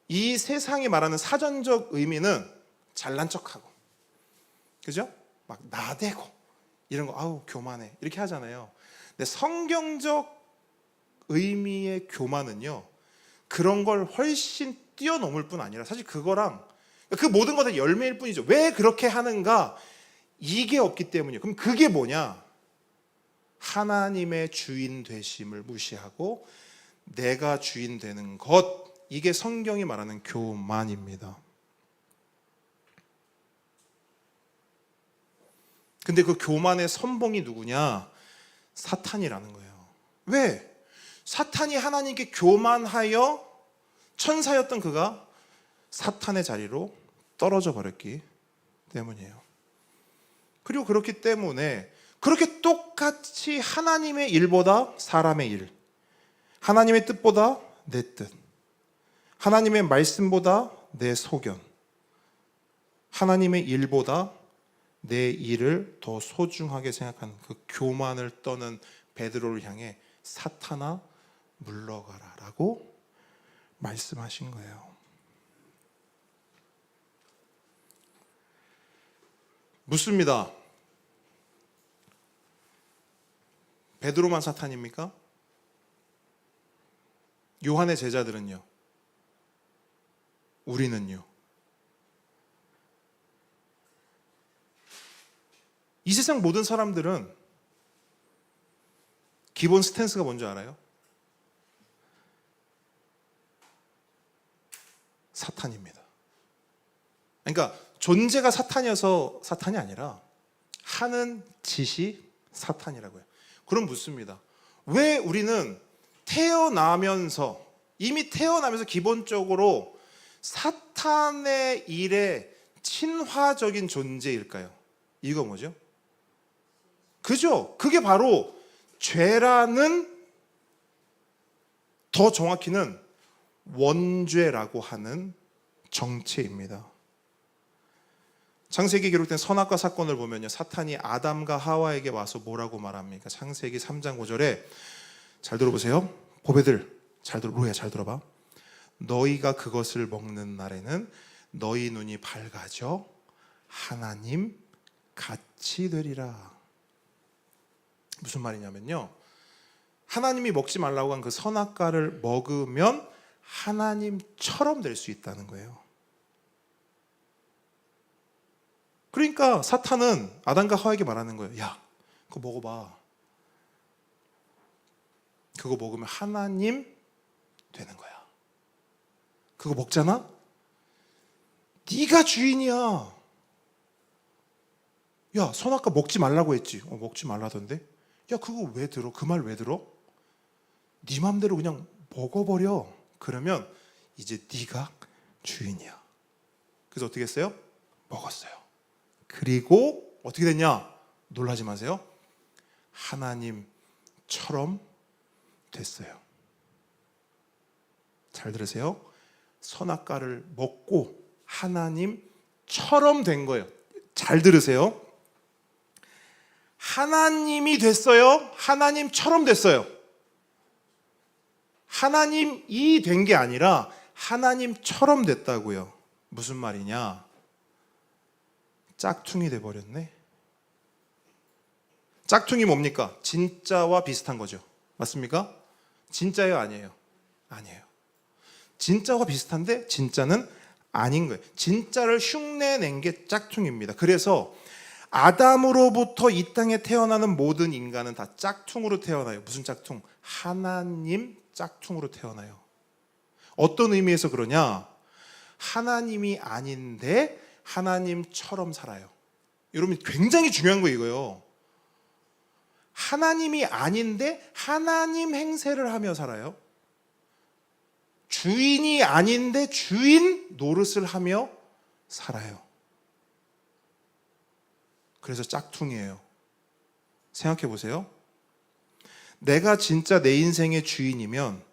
이 세상이 말하는 사전적 의미는 잘난 척하고, 그죠? 막 나대고 이런 거, 아우 교만해 이렇게 하잖아요. 근데 성경적 의미의 교만은요, 그런 걸 훨씬 뛰어넘을 뿐 아니라 사실 그거랑 그 모든 것의 열매일 뿐이죠. 왜 그렇게 하는가? 이게 없기 때문이에요. 그럼 그게 뭐냐? 하나님의 주인 되심을 무시하고 내가 주인 되는 것, 이게 성경이 말하는 교만입니다. 근데 그 교만의 선봉이 누구냐? 사탄이라는 거예요. 왜? 사탄이 하나님께 교만하여 천사였던 그가 사탄의 자리로 떨어져 버렸기 때문이에요. 그리고 그렇기 때문에 그렇게 똑같이 하나님의 일보다 사람의 일, 하나님의 뜻보다 내 뜻, 하나님의 말씀보다 내 소견, 하나님의 일보다 내 일을 더 소중하게 생각하는 그 교만을 떠는 베드로를 향해 사탄아 물러가라 라고 말씀하신 거예요. 묻습니다. 베드로만 사탄입니까? 요한의 제자들은요? 우리는요? 이 세상 모든 사람들은 기본 스탠스가 뭔지 알아요? 사탄입니다. 그러니까 존재가 사탄이어서 사탄이 아니라 하는 짓이 사탄이라고요. 그럼 묻습니다. 왜 우리는 이미 태어나면서 기본적으로 사탄의 일에 친화적인 존재일까요? 이유가 뭐죠? 그죠? 그게 바로 죄라는, 더 정확히는 원죄라고 하는 정체입니다. 창세기에 기록된 선악과 사건을 보면요, 사탄이 아담과 하와에게 와서 뭐라고 말합니까? 창세기 3장 5절에 잘 들어보세요. 보배들 잘 들어봐. 너희가 그것을 먹는 날에는 너희 눈이 밝아져 하나님 같이 되리라. 무슨 말이냐면요, 하나님이 먹지 말라고 한 그 선악과를 먹으면 하나님처럼 될 수 있다는 거예요. 그러니까 사탄은 아담과 하와에게 말하는 거예요. 야, 그거 먹어봐. 그거 먹으면 하나님 되는 거야. 그거 먹잖아? 네가 주인이야. 야, 선악과 먹지 말라고 했지. 먹지 말라던데. 야, 그거 왜 들어? 그 말 왜 들어? 네 맘대로 그냥 먹어버려. 그러면 이제 네가 주인이야. 그래서 어떻게 했어요? 먹었어요. 그리고 어떻게 됐냐? 놀라지 마세요. 하나님처럼 됐어요. 잘 들으세요. 선악과를 먹고 하나님처럼 된 거예요. 잘 들으세요. 하나님이 됐어요? 하나님처럼 됐어요? 하나님이 된 게 아니라 하나님처럼 됐다고요. 무슨 말이냐? 짝퉁이 돼버렸네. 짝퉁이 뭡니까? 진짜와 비슷한 거죠. 맞습니까? 진짜예요, 아니에요? 아니에요. 진짜와 비슷한데 진짜는 아닌 거예요. 진짜를 흉내낸 게 짝퉁입니다. 그래서 아담으로부터 이 땅에 태어나는 모든 인간은 다 짝퉁으로 태어나요. 무슨 짝퉁? 하나님 짝퉁으로 태어나요. 어떤 의미에서 그러냐? 하나님이 아닌데 하나님처럼 살아요. 여러분 굉장히 중요한 거 이거예요. 하나님이 아닌데 하나님 행세를 하며 살아요. 주인이 아닌데 주인 노릇을 하며 살아요. 그래서 짝퉁이에요. 생각해 보세요. 내가 진짜 내 인생의 주인이면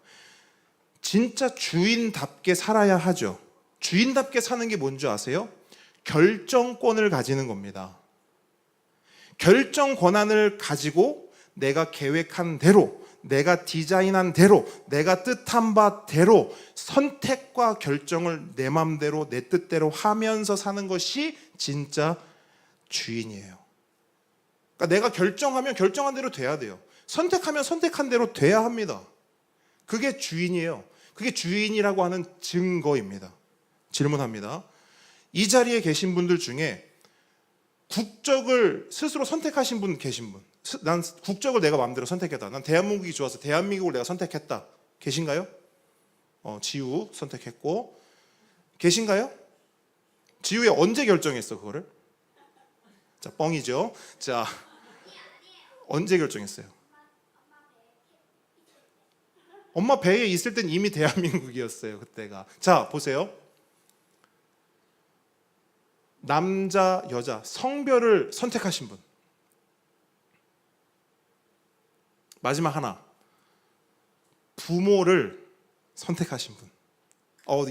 진짜 주인답게 살아야 하죠. 주인답게 사는 게 뭔지 아세요? 결정권을 가지는 겁니다. 결정 권한을 가지고 내가 계획한 대로, 내가 디자인한 대로, 내가 뜻한 바대로 선택과 결정을 내 맘대로 내 뜻대로 하면서 사는 것이 진짜 주인이에요. 그러니까 내가 결정하면 결정한 대로 돼야 돼요. 선택하면 선택한 대로 돼야 합니다. 그게 주인이에요. 그게 주인이라고 하는 증거입니다. 질문합니다. 이 자리에 계신 분들 중에 국적을 스스로 선택하신 분 계신 분, 난 국적을 내가 마음대로 선택했다. 난 대한민국이 좋아서 대한민국을 내가 선택했다. 계신가요? 지우 선택했고. 계신가요? 지우야 언제 결정했어 그거를? 자, 뻥이죠. 자, 언제 결정했어요? 엄마 배에 있을 땐 이미 대한민국이었어요 그때가. 자, 보세요. 남자, 여자, 성별을 선택하신 분. 마지막 하나. 부모를 선택하신 분.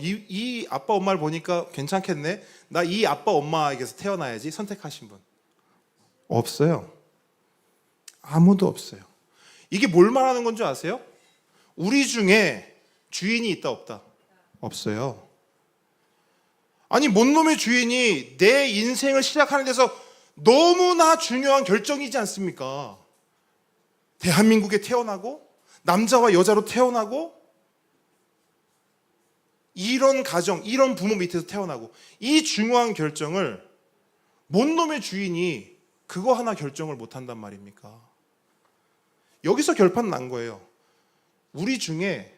이 아빠 엄마를 보니까 괜찮겠네. 나 이 아빠 엄마에게서 태어나야지. 선택하신 분. 없어요. 아무도 없어요. 이게 뭘 말하는 건지 아세요? 우리 중에 주인이 있다 없다? 없어요. 아니 뭔 놈의 주인이 내 인생을 시작하는 데서 너무나 중요한 결정이지 않습니까? 대한민국에 태어나고 남자와 여자로 태어나고 이런 가정, 이런 부모 밑에서 태어나고 이 중요한 결정을 뭔 놈의 주인이 그거 하나 결정을 못한단 말입니까? 여기서 결판 난 거예요. 우리 중에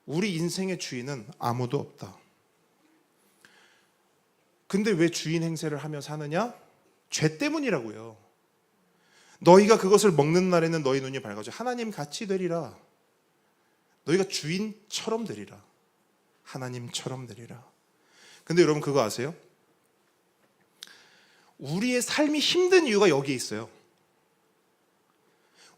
우리 인생의 주인은 아무도 없다. 근데 왜 주인 행세를 하며 사느냐? 죄 때문이라고요. 너희가 그것을 먹는 날에는 너희 눈이 밝아져 하나님 같이 되리라. 너희가 주인처럼 되리라. 하나님처럼 되리라. 근데 여러분 그거 아세요? 우리의 삶이 힘든 이유가 여기에 있어요.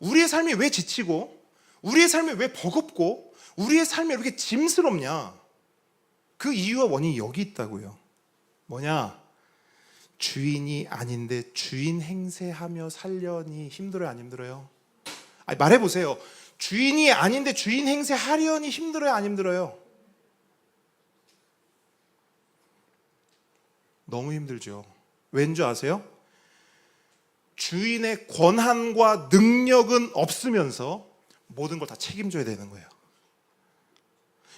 우리의 삶이 왜 지치고 우리의 삶이 왜 버겁고 우리의 삶이 이렇게 짐스럽냐? 그 이유와 원인이 여기 있다고요. 뭐냐? 주인이 아닌데 주인 행세하며 살려니 힘들어요, 안 힘들어요? 아니, 말해보세요. 주인이 아닌데 주인 행세하려니 힘들어요, 안 힘들어요? 너무 힘들죠. 왠지 아세요? 주인의 권한과 능력은 없으면서 모든 걸 다 책임져야 되는 거예요.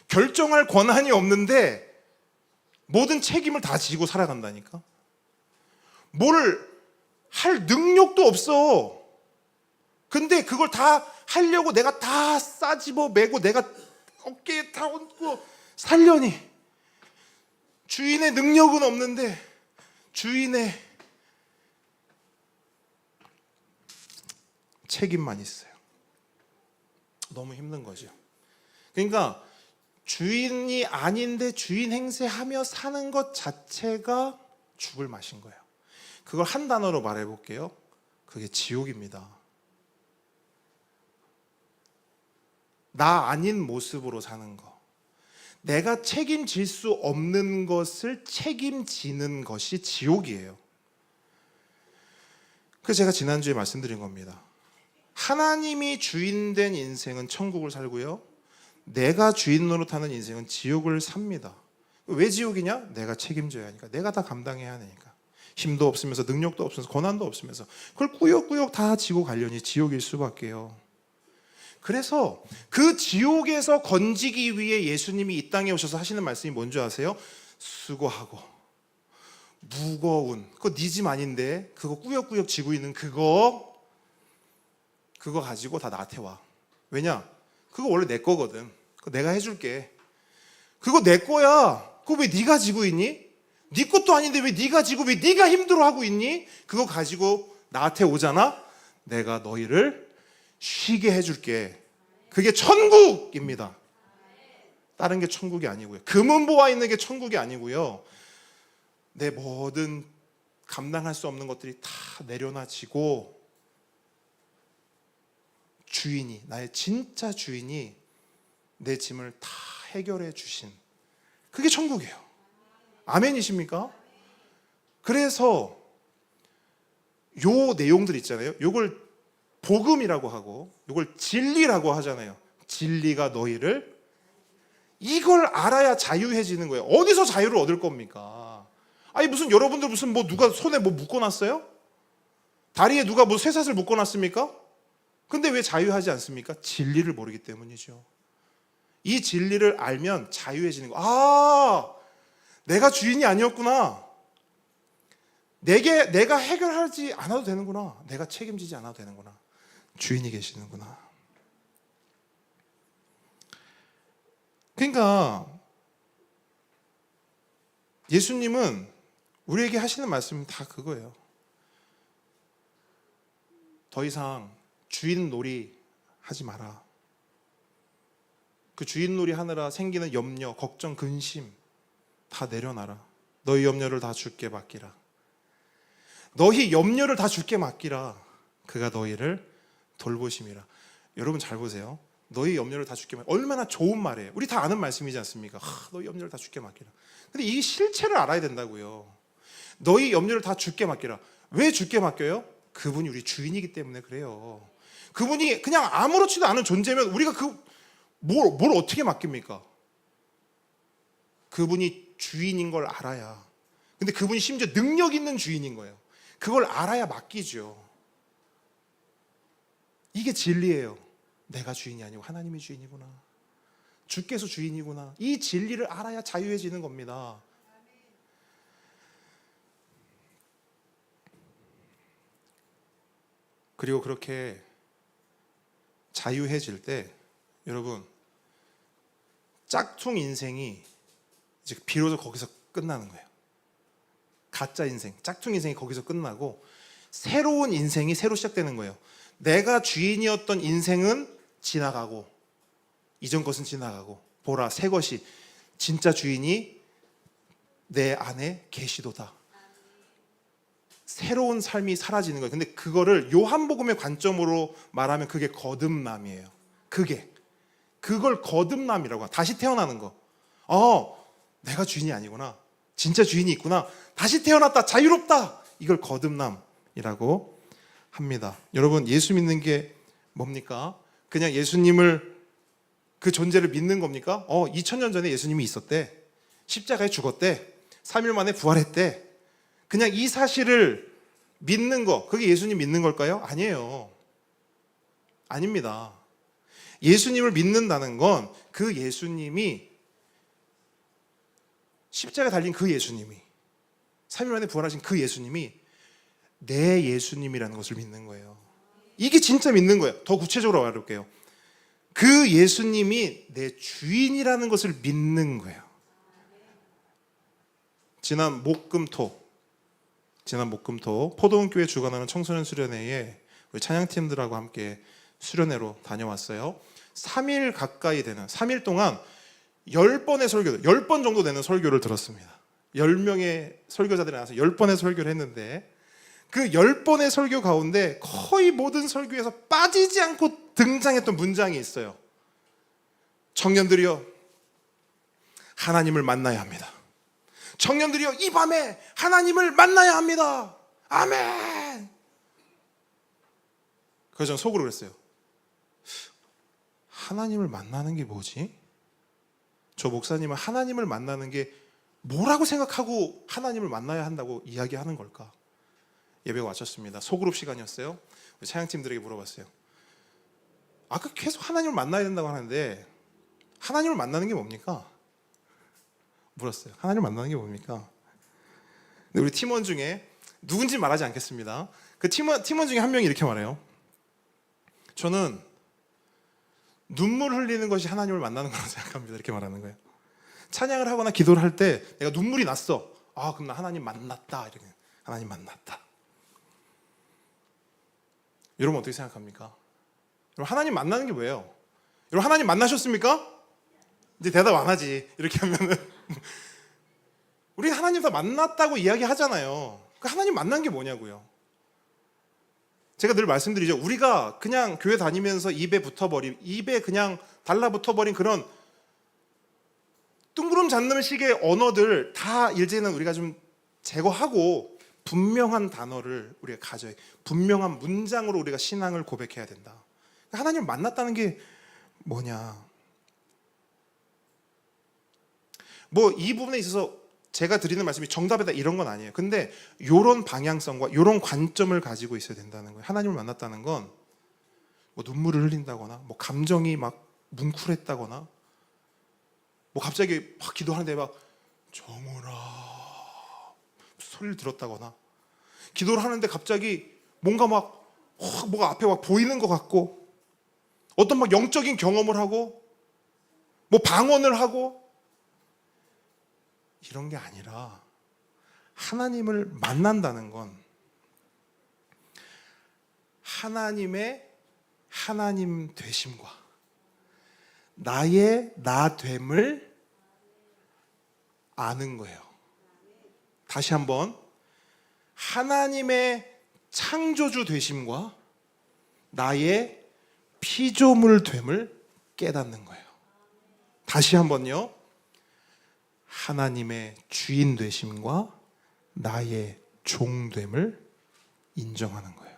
결정할 권한이 없는데 모든 책임을 다 지고 살아간다니까. 뭘 할 능력도 없어. 근데 그걸 다 하려고 내가 다 싸집어 매고 내가 어깨에 다 얹고 살려니 주인의 능력은 없는데 주인의 책임만 있어요. 너무 힘든 거죠. 그러니까 주인이 아닌데 주인 행세하며 사는 것 자체가 죽을 맛인 거예요. 그걸 한 단어로 말해볼게요. 그게 지옥입니다. 나 아닌 모습으로 사는 거. 내가 책임질 수 없는 것을 책임지는 것이 지옥이에요. 그래서 제가 지난주에 말씀드린 겁니다. 하나님이 주인된 인생은 천국을 살고요. 내가 주인 노릇하는 인생은 지옥을 삽니다. 왜 지옥이냐? 내가 책임져야 하니까. 내가 다 감당해야 하니까. 힘도 없으면서 능력도 없으면서 권한도 없으면서 그걸 꾸역꾸역 다 지고 가려니 지옥일 수밖에요. 그래서 그 지옥에서 건지기 위해 예수님이 이 땅에 오셔서 하시는 말씀이 뭔지 아세요? 수고하고 무거운 그거 네 짐 아닌데 그거 꾸역꾸역 지고 있는 그거 가지고 다 나한테 와. 왜냐? 그거 원래 내 거거든. 그거 내가 해줄게. 그거 내 거야. 그거 왜 네가 지고 있니? 네 것도 아닌데 왜 네가 지고 왜 네가 힘들어하고 있니? 그거 가지고 나한테 오잖아. 내가 너희를 쉬게 해줄게. 그게 천국입니다. 다른 게 천국이 아니고요. 금은 보화 있는 게 천국이 아니고요. 내 모든 감당할 수 없는 것들이 다 내려놔지고 주인이, 나의 진짜 주인이 내 짐을 다 해결해 주신 그게 천국이에요. 아멘이십니까? 그래서 요 내용들 있잖아요. 요걸 복음이라고 하고 요걸 진리라고 하잖아요. 진리가 너희를, 이걸 알아야 자유해지는 거예요. 어디서 자유를 얻을 겁니까? 아니 무슨 여러분들 무슨 뭐 누가 손에 뭐 묶어놨어요? 다리에 누가 뭐 쇠사슬 묶어놨습니까? 근데 왜 자유하지 않습니까? 진리를 모르기 때문이죠. 이 진리를 알면 자유해지는 거. 아, 내가 주인이 아니었구나. 내가 해결하지 않아도 되는구나. 내가 책임지지 않아도 되는구나. 주인이 계시는구나. 그러니까 예수님은 우리에게 하시는 말씀은 다 그거예요. 더 이상 주인 놀이 하지 마라. 그 주인 놀이 하느라 생기는 염려, 걱정, 근심 다 내려놔라. 너희 염려를 다 주께 맡기라. 너희 염려를 다 주께 맡기라. 그가 너희를 돌보심이라. 여러분 잘 보세요. 너희 염려를 다 주께 맡기라. 얼마나 좋은 말이에요. 우리 다 아는 말씀이지 않습니까? 너희 염려를 다 주께 맡기라. 근데 이 실체를 알아야 된다고요. 너희 염려를 다 주께 맡기라. 왜 주께 맡겨요? 그분이 우리 주인이기 때문에 그래요. 그분이 그냥 아무렇지도 않은 존재면 우리가 뭘 어떻게 맡깁니까? 그분이 주인인 걸 알아야. 근데 그분이 심지어 능력 있는 주인인 거예요. 그걸 알아야 맡기죠. 이게 진리예요. 내가 주인이 아니고 하나님이 주인이구나. 주께서 주인이구나. 이 진리를 알아야 자유해지는 겁니다. 그리고 그렇게 자유해질 때 여러분 짝퉁 인생이 이제 비로소 거기서 끝나는 거예요. 가짜 인생, 짝퉁 인생이 거기서 끝나고 새로운 인생이 새로 시작되는 거예요. 내가 주인이었던 인생은 지나가고 이전 것은 지나가고 보라 새 것이 진짜 주인이 내 안에 계시도다. 새로운 삶이 사라지는 거예요. 근데 그거를 요한복음의 관점으로 말하면 그게 거듭남이에요. 그걸 거듭남이라고 해요. 다시 태어나는 거. 내가 주인이 아니구나. 진짜 주인이 있구나. 다시 태어났다. 자유롭다. 이걸 거듭남이라고 합니다. 여러분 예수 믿는 게 뭡니까? 그냥 예수님을 그 존재를 믿는 겁니까? 2000년 전에 예수님이 있었대. 십자가에 죽었대. 3일 만에 부활했대. 그냥 이 사실을 믿는 거, 그게 예수님 믿는 걸까요? 아니에요. 아닙니다. 예수님을 믿는다는 건 그 예수님이 십자가에 달린 그 예수님이 3일 만에 부활하신 그 예수님이 내 예수님이라는 것을 믿는 거예요. 이게 진짜 믿는 거예요. 더 구체적으로 말해볼게요. 그 예수님이 내 주인이라는 것을 믿는 거예요. 지난 목금토 포도원교회 주관하는 청소년 수련회에 우리 찬양팀들하고 함께 수련회로 다녀왔어요. 3일 가까이 되는 3일 동안 10번의 설교, 10번 정도 되는 설교를 들었습니다. 10명의 설교자들이 나와서 10번의 설교를 했는데 그 10번의 설교 가운데 거의 모든 설교에서 빠지지 않고 등장했던 문장이 있어요. 청년들이여 하나님을 만나야 합니다. 청년들이여 이 밤에 하나님을 만나야 합니다. 아멘. 그래서 저는 속으로 그랬어요. 하나님을 만나는 게 뭐지? 저 목사님은 하나님을 만나는 게 뭐라고 생각하고 하나님을 만나야 한다고 이야기하는 걸까? 예배가 마쳤습니다. 소그룹 시간이었어요. 우리 찬양팀들에게 물어봤어요. 아까 계속 하나님을 만나야 된다고 하는데 하나님을 만나는 게 뭡니까? 물었어요. 하나님을 만나는 게 뭡니까? 근데 우리 팀원 중에 누군지 말하지 않겠습니다. 그 팀원 중에 한 명이 이렇게 말해요. 저는 눈물 흘리는 것이 하나님을 만나는 거라고 생각합니다. 이렇게 말하는 거예요. 찬양을 하거나 기도를 할 때 내가 눈물이 났어. 아, 그럼 나 하나님 만났다. 이렇게 하나님 만났다. 여러분 어떻게 생각합니까? 여러분 하나님 만나는 게 뭐예요? 여러분 하나님 만나셨습니까? 이제 대답 안 하지. 이렇게 하면은 우리 하나님 다 만났다고 이야기하잖아요. 그 하나님 만난 게 뭐냐고요? 제가 늘 말씀드리죠. 우리가 그냥 교회 다니면서 입에 그냥 달라붙어버린 그런 둥그름 잡는식의 언어들 다 이제는 우리가 좀 제거하고 분명한 단어를 우리가 가져야, 분명한 문장으로 우리가 신앙을 고백해야 된다. 하나님을 만났다는 게 뭐냐? 뭐 이 부분에 있어서 제가 드리는 말씀이 정답이다 이런 건 아니에요. 근데 이런 방향성과 이런 관점을 가지고 있어야 된다는 거예요. 하나님을 만났다는 건 뭐 눈물을 흘린다거나 뭐 감정이 막 뭉클했다거나 뭐 갑자기 막 기도하는데 막 정훈아 소리를 들었다거나 기도를 하는데 갑자기 뭔가 막 뭐가 앞에 막 보이는 것 같고 어떤 막 영적인 경험을 하고 뭐 방언을 하고 이런 게 아니라 하나님을 만난다는 건 하나님의 하나님 되심과 나의 나됨을 아는 거예요. 다시 한번 하나님의 창조주 되심과 나의 피조물 됨을 깨닫는 거예요. 다시 한번요. 하나님의 주인 되심과 나의 종됨을 인정하는 거예요.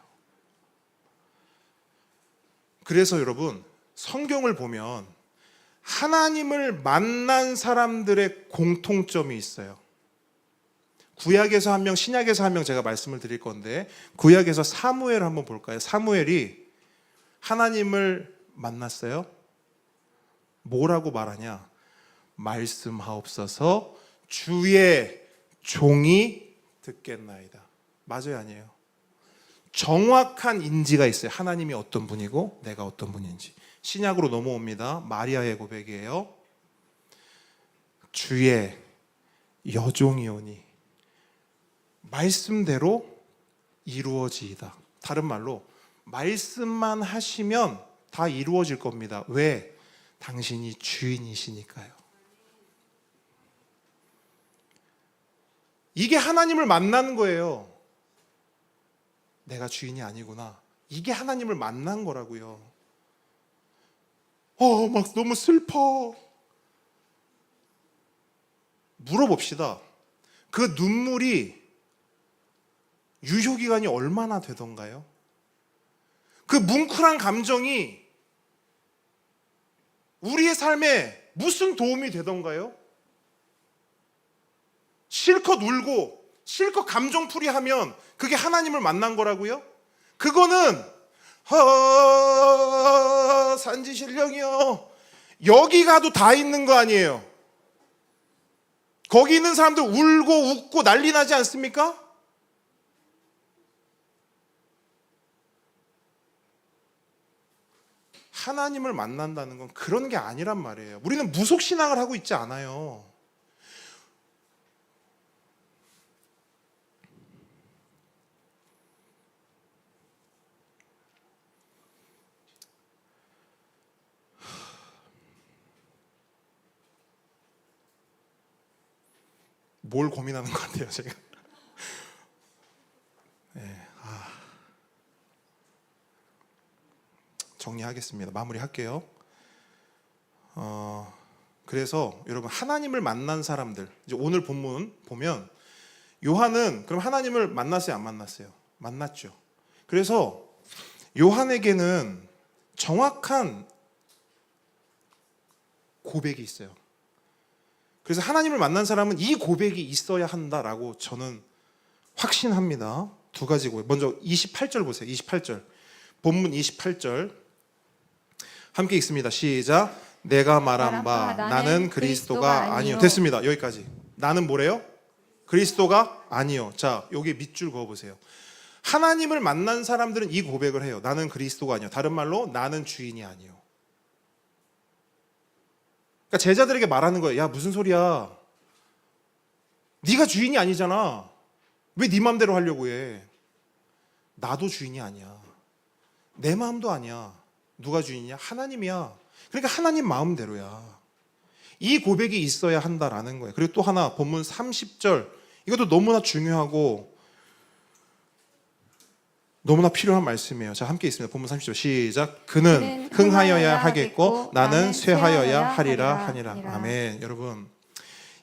그래서 여러분 성경을 보면 하나님을 만난 사람들의 공통점이 있어요. 구약에서 한 명, 신약에서 한 명 제가 말씀을 드릴 건데 구약에서 사무엘 한번 볼까요? 사무엘이 하나님을 만났어요. 뭐라고 말하냐? 말씀하옵소서 주의 종이 듣겠나이다. 맞아요, 아니에요? 정확한 인지가 있어요. 하나님이 어떤 분이고 내가 어떤 분인지. 신약으로 넘어옵니다. 마리아의 고백이에요. 주의 여종이오니 말씀대로 이루어지이다. 다른 말로 말씀만 하시면 다 이루어질 겁니다. 왜? 당신이 주인이시니까요. 이게 하나님을 만나는 거예요. 내가 주인이 아니구나. 이게 하나님을 만난 거라고요. 막 너무 슬퍼. 물어봅시다. 그 눈물이 유효기간이 얼마나 되던가요? 그 뭉클한 감정이 우리의 삶에 무슨 도움이 되던가요? 실컷 울고 실컷 감정풀이하면 그게 하나님을 만난 거라고요? 그거는 산지신령이요 여기 가도 다 있는 거 아니에요? 거기 있는 사람들 울고 웃고 난리 나지 않습니까? 하나님을 만난다는 건 그런 게 아니란 말이에요. 우리는 무속신앙을 하고 있지 않아요. 뭘 고민하는 것 같아요, 제가. 네, 정리하겠습니다. 마무리할게요. 그래서 여러분 하나님을 만난 사람들, 이제 오늘 본문 보면 요한은 그럼 하나님을 만났어요, 안 만났어요? 만났죠. 그래서 요한에게는 정확한 고백이 있어요. 그래서 하나님을 만난 사람은 이 고백이 있어야 한다라고 저는 확신합니다. 두 가지 고백. 먼저 28절 보세요. 28절. 본문 28절. 함께 읽습니다. 시작. 내가 말한 바 나는 그리스도가 아니요. 됐습니다. 여기까지. 나는 뭐래요? 그리스도가 아니요. 자, 여기 밑줄 그어 보세요. 하나님을 만난 사람들은 이 고백을 해요. 나는 그리스도가 아니요. 다른 말로 나는 주인이 아니요. 그러니까 제자들에게 말하는 거예요. 야, 무슨 소리야? 네가 주인이 아니잖아. 왜 네 마음대로 하려고 해? 나도 주인이 아니야. 내 마음도 아니야. 누가 주인이냐? 하나님이야. 그러니까 하나님 마음대로야. 이 고백이 있어야 한다라는 거예요. 그리고 또 하나 본문 30절. 이것도 너무나 중요하고 너무나 필요한 말씀이에요. 자, 함께 있습니다. 본문 30절 시작. 그는 흥하여야 하겠고 나는 쇠하여야 하리라 하니라. 아멘. 여러분,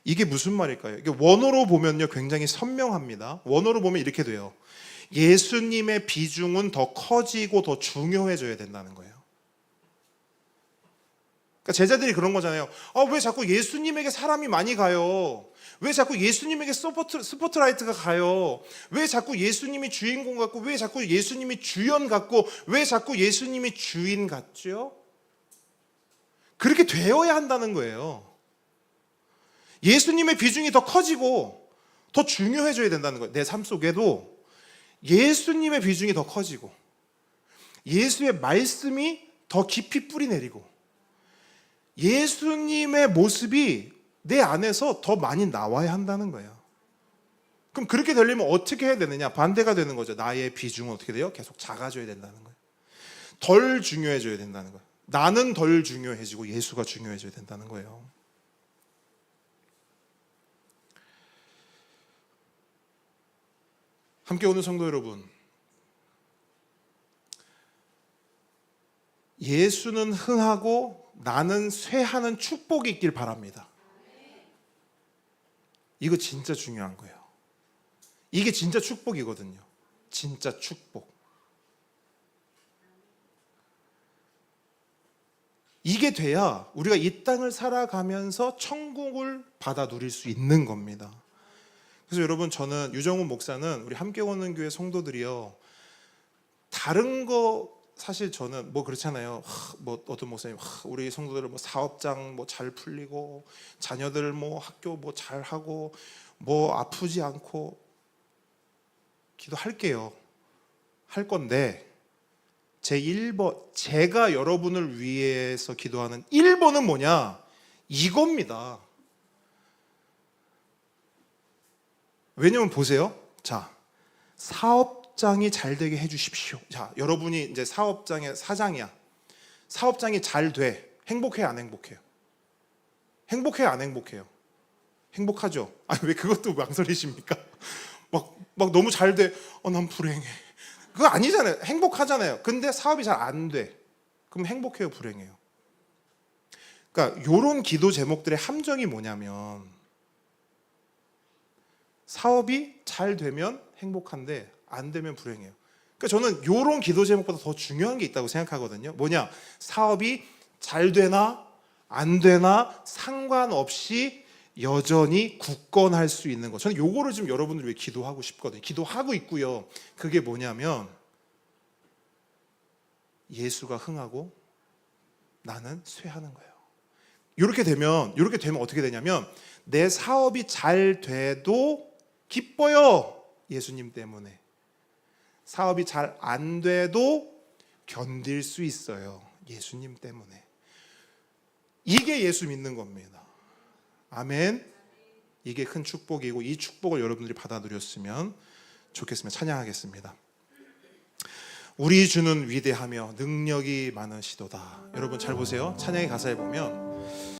이게 무슨 말일까요? 이게 원어로 보면요 굉장히 선명합니다. 원어로 보면 이렇게 돼요. 예수님의 비중은 더 커지고 더 중요해져야 된다는 거예요. 그러니까 제자들이 그런 거잖아요. 왜 자꾸 예수님에게 사람이 많이 가요? 왜 자꾸 예수님에게 스포트라이트가 가요? 왜 자꾸 예수님이 주인공 같고, 왜 자꾸 예수님이 주연 같고, 왜 자꾸 예수님이 주인 같죠? 그렇게 되어야 한다는 거예요. 예수님의 비중이 더 커지고 더 중요해져야 된다는 거예요. 내 삶 속에도 예수님의 비중이 더 커지고 예수의 말씀이 더 깊이 뿌리 내리고 예수님의 모습이 내 안에서 더 많이 나와야 한다는 거예요. 그럼 그렇게 되려면 어떻게 해야 되느냐? 반대가 되는 거죠. 나의 비중은 어떻게 돼요? 계속 작아져야 된다는 거예요. 덜 중요해져야 된다는 거예요. 나는 덜 중요해지고 예수가 중요해져야 된다는 거예요. 함께 오는 성도 여러분, 예수는 흥하고 나는 쇠하는 축복이 있길 바랍니다. 이거 진짜 중요한 거예요. 이게 진짜 축복이거든요. 진짜 축복. 이게 돼야 우리가 이 땅을 살아가면서 천국을 받아 누릴 수 있는 겁니다. 그래서 여러분, 저는 유정훈 목사는 우리 함께 오는 교회 성도들이요, 다른 거 사실 저는 뭐 그렇잖아요. 뭐 어떤 목사님 우리 성도들 뭐 사업장 뭐 잘 풀리고 자녀들 뭐 학교 뭐 잘하고 뭐 아프지 않고 기도할게요. 할 건데 제 1번, 제가 여러분을 위해서 기도하는 1번은 뭐냐? 이겁니다. 왜냐면 보세요. 자, 사업장이 잘 되게 해주십시오. 자, 여러분이 이제 사업장의 사장이야. 사업장이 잘 돼. 행복해요, 안 행복해요? 행복해요, 안 행복해요? 행복하죠? 아니, 왜 그것도 망설이십니까? 막 너무 잘 돼. 난 불행해. 그거 아니잖아요. 행복하잖아요. 근데 사업이 잘 안 돼. 그럼 행복해요, 불행해요? 그러니까 이런 기도 제목들의 함정이 뭐냐면, 사업이 잘 되면 행복한데 안 되면 불행해요. 그러니까 저는 이런 기도 제목보다 더 중요한 게 있다고 생각하거든요. 뭐냐? 사업이 잘 되나 안 되나 상관없이 여전히 굳건할 수 있는 것. 저는 요거를 지금 여러분들 위해 기도하고 싶거든요. 기도하고 있고요. 그게 뭐냐면 예수가 흥하고 나는 쇠하는 거예요. 이렇게 되면 어떻게 되냐면 내 사업이 잘 돼도 기뻐요. 예수님 때문에. 사업이 잘 안 돼도 견딜 수 있어요. 예수님 때문에. 이게 예수 믿는 겁니다. 아멘. 이게 큰 축복이고 이 축복을 여러분들이 받아 누렸으면 좋겠습니다. 찬양하겠습니다. 우리 주는 위대하며 능력이 많으시도다. 여러분 잘 보세요. 찬양의 가사에 보면